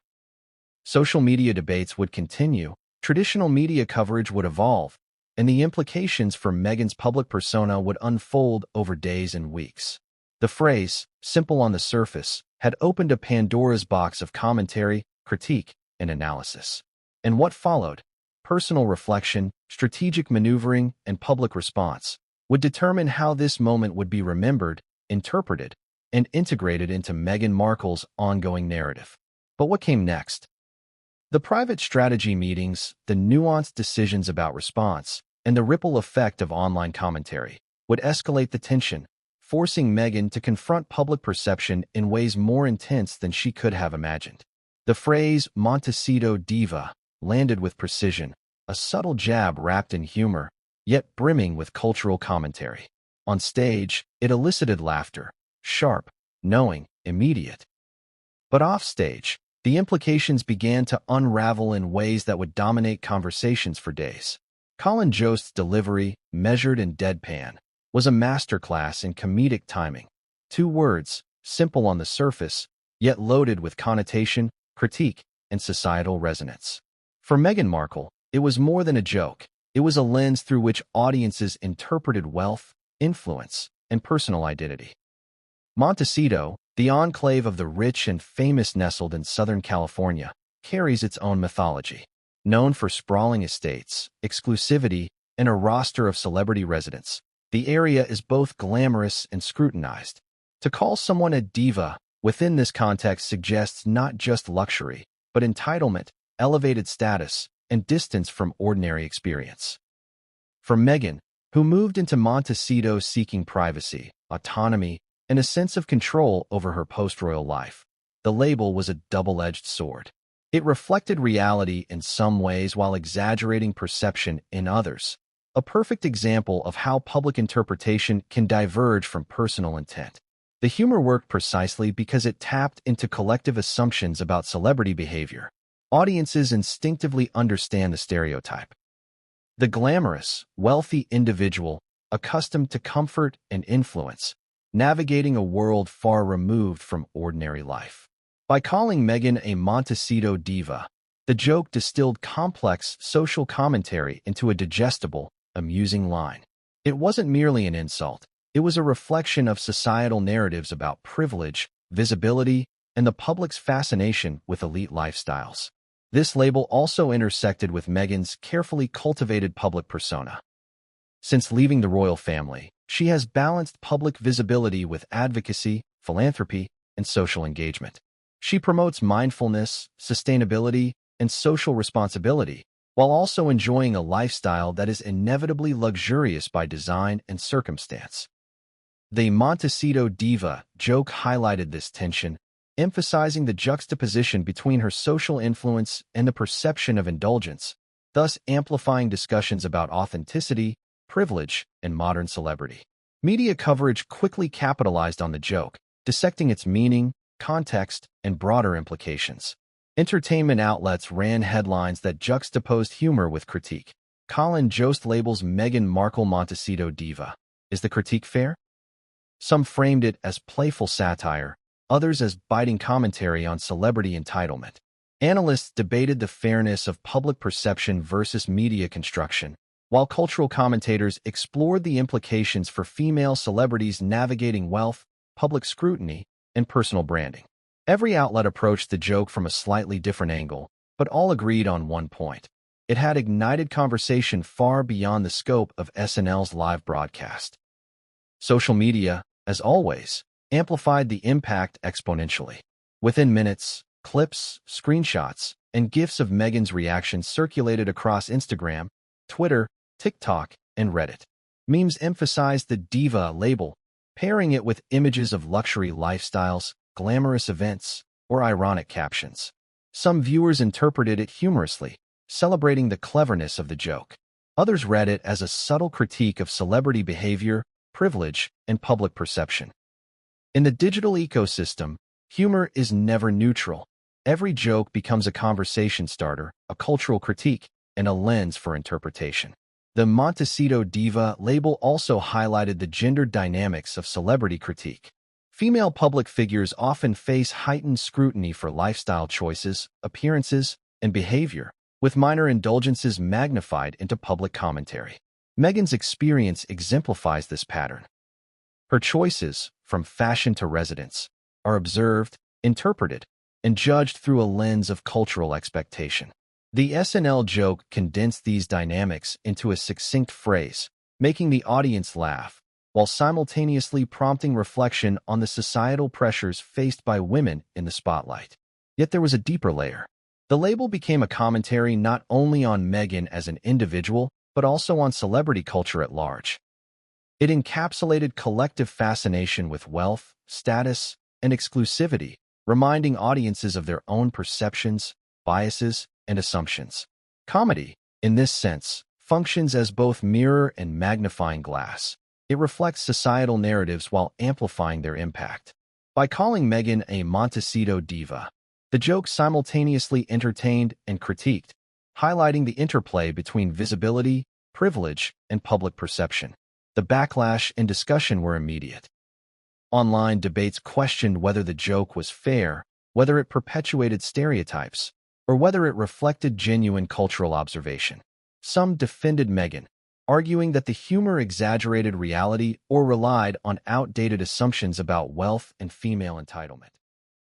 Social media debates would continue, traditional media coverage would evolve, and the implications for Meghan's public persona would unfold over days and weeks. The phrase, simple on the surface, had opened a Pandora's box of commentary, critique, and analysis. And what followed, personal reflection, strategic maneuvering, and public response, would determine how this moment would be remembered, interpreted, and integrated into Meghan Markle's ongoing narrative. But what came next? The private strategy meetings, the nuanced decisions about response, and the ripple effect of online commentary would escalate the tension, forcing Meghan to confront public perception in ways more intense than she could have imagined. The phrase Montecito diva landed with precision, a subtle jab wrapped in humor, yet brimming with cultural commentary. On stage, it elicited laughter, sharp, knowing, immediate. But offstage, the implications began to unravel in ways that would dominate conversations for days. Colin Jost's delivery, measured and deadpan, was a masterclass in comedic timing. 2 words, simple on the surface, yet loaded with connotation, critique, and societal resonance. For Meghan Markle, it was more than a joke. It was a lens through which audiences interpreted wealth, influence, and personal identity. Montecito, the enclave of the rich and famous nestled in Southern California, carries its own mythology. Known for sprawling estates, exclusivity, and a roster of celebrity residents, the area is both glamorous and scrutinized. To call someone a diva within this context suggests not just luxury, but entitlement, elevated status, and distance from ordinary experience. For Meghan, who moved into Montecito seeking privacy, autonomy, and a sense of control over her post-royal life, the label was a double-edged sword. It reflected reality in some ways while exaggerating perception in others, a perfect example of how public interpretation can diverge from personal intent. The humor worked precisely because it tapped into collective assumptions about celebrity behavior. Audiences instinctively understand the stereotype. The glamorous, wealthy individual, accustomed to comfort and influence, navigating a world far removed from ordinary life. By calling Meghan a Montecito diva, The joke distilled complex social commentary into a digestible, amusing line. It wasn't merely an insult. It was a reflection of societal narratives about privilege, visibility, and the public's fascination with elite lifestyles. This label also intersected with Meghan's carefully cultivated public persona. Since leaving the royal family, she has balanced public visibility with advocacy, philanthropy, and social engagement. She promotes mindfulness, sustainability, and social responsibility, while also enjoying a lifestyle that is inevitably luxurious by design and circumstance. The Montecito diva joke highlighted this tension, emphasizing the juxtaposition between her social influence and the perception of indulgence, thus amplifying discussions about authenticity, privilege, and modern celebrity. Media coverage quickly capitalized on the joke, dissecting its meaning, context, and broader implications. Entertainment outlets ran headlines that juxtaposed humor with critique. Colin Jost labels Meghan Markle Montecito diva. Is the critique fair? Some framed it as playful satire, others as biting commentary on celebrity entitlement. Analysts debated the fairness of public perception versus media construction, while cultural commentators explored the implications for female celebrities navigating wealth, public scrutiny, and personal branding. Every outlet approached the joke from a slightly different angle, but all agreed on one point. It had ignited conversation far beyond the scope of SNL's live broadcast. Social media, as always, amplified the impact exponentially. Within minutes, clips, screenshots, and GIFs of Meghan's reaction circulated across Instagram, Twitter, TikTok, and Reddit. Memes emphasized the diva label, pairing it with images of luxury lifestyles, glamorous events, or ironic captions. Some viewers interpreted it humorously, celebrating the cleverness of the joke. Others read it as a subtle critique of celebrity behavior, privilege, and public perception. In the digital ecosystem, humor is never neutral. Every joke becomes a conversation starter, a cultural critique, and a lens for interpretation. The Montecito diva label also highlighted the gender dynamics of celebrity critique. Female public figures often face heightened scrutiny for lifestyle choices, appearances, and behavior, with minor indulgences magnified into public commentary. Meghan's experience exemplifies this pattern. Her choices, from fashion to residence, are observed, interpreted, and judged through a lens of cultural expectation. The SNL joke condensed these dynamics into a succinct phrase, making the audience laugh, while simultaneously prompting reflection on the societal pressures faced by women in the spotlight. Yet there was a deeper layer. The label became a commentary not only on Meghan as an individual, but also on celebrity culture at large. It encapsulated collective fascination with wealth, status, and exclusivity, reminding audiences of their own perceptions, biases, and assumptions. Comedy, in this sense, functions as both mirror and magnifying glass. It reflects societal narratives while amplifying their impact. By calling Meghan a Montecito diva, the joke simultaneously entertained and critiqued, highlighting the interplay between visibility, privilege, and public perception. The backlash and discussion were immediate. Online debates questioned whether the joke was fair, whether it perpetuated stereotypes, or whether it reflected genuine cultural observation. Some defended Meghan, arguing that the humor exaggerated reality or relied on outdated assumptions about wealth and female entitlement.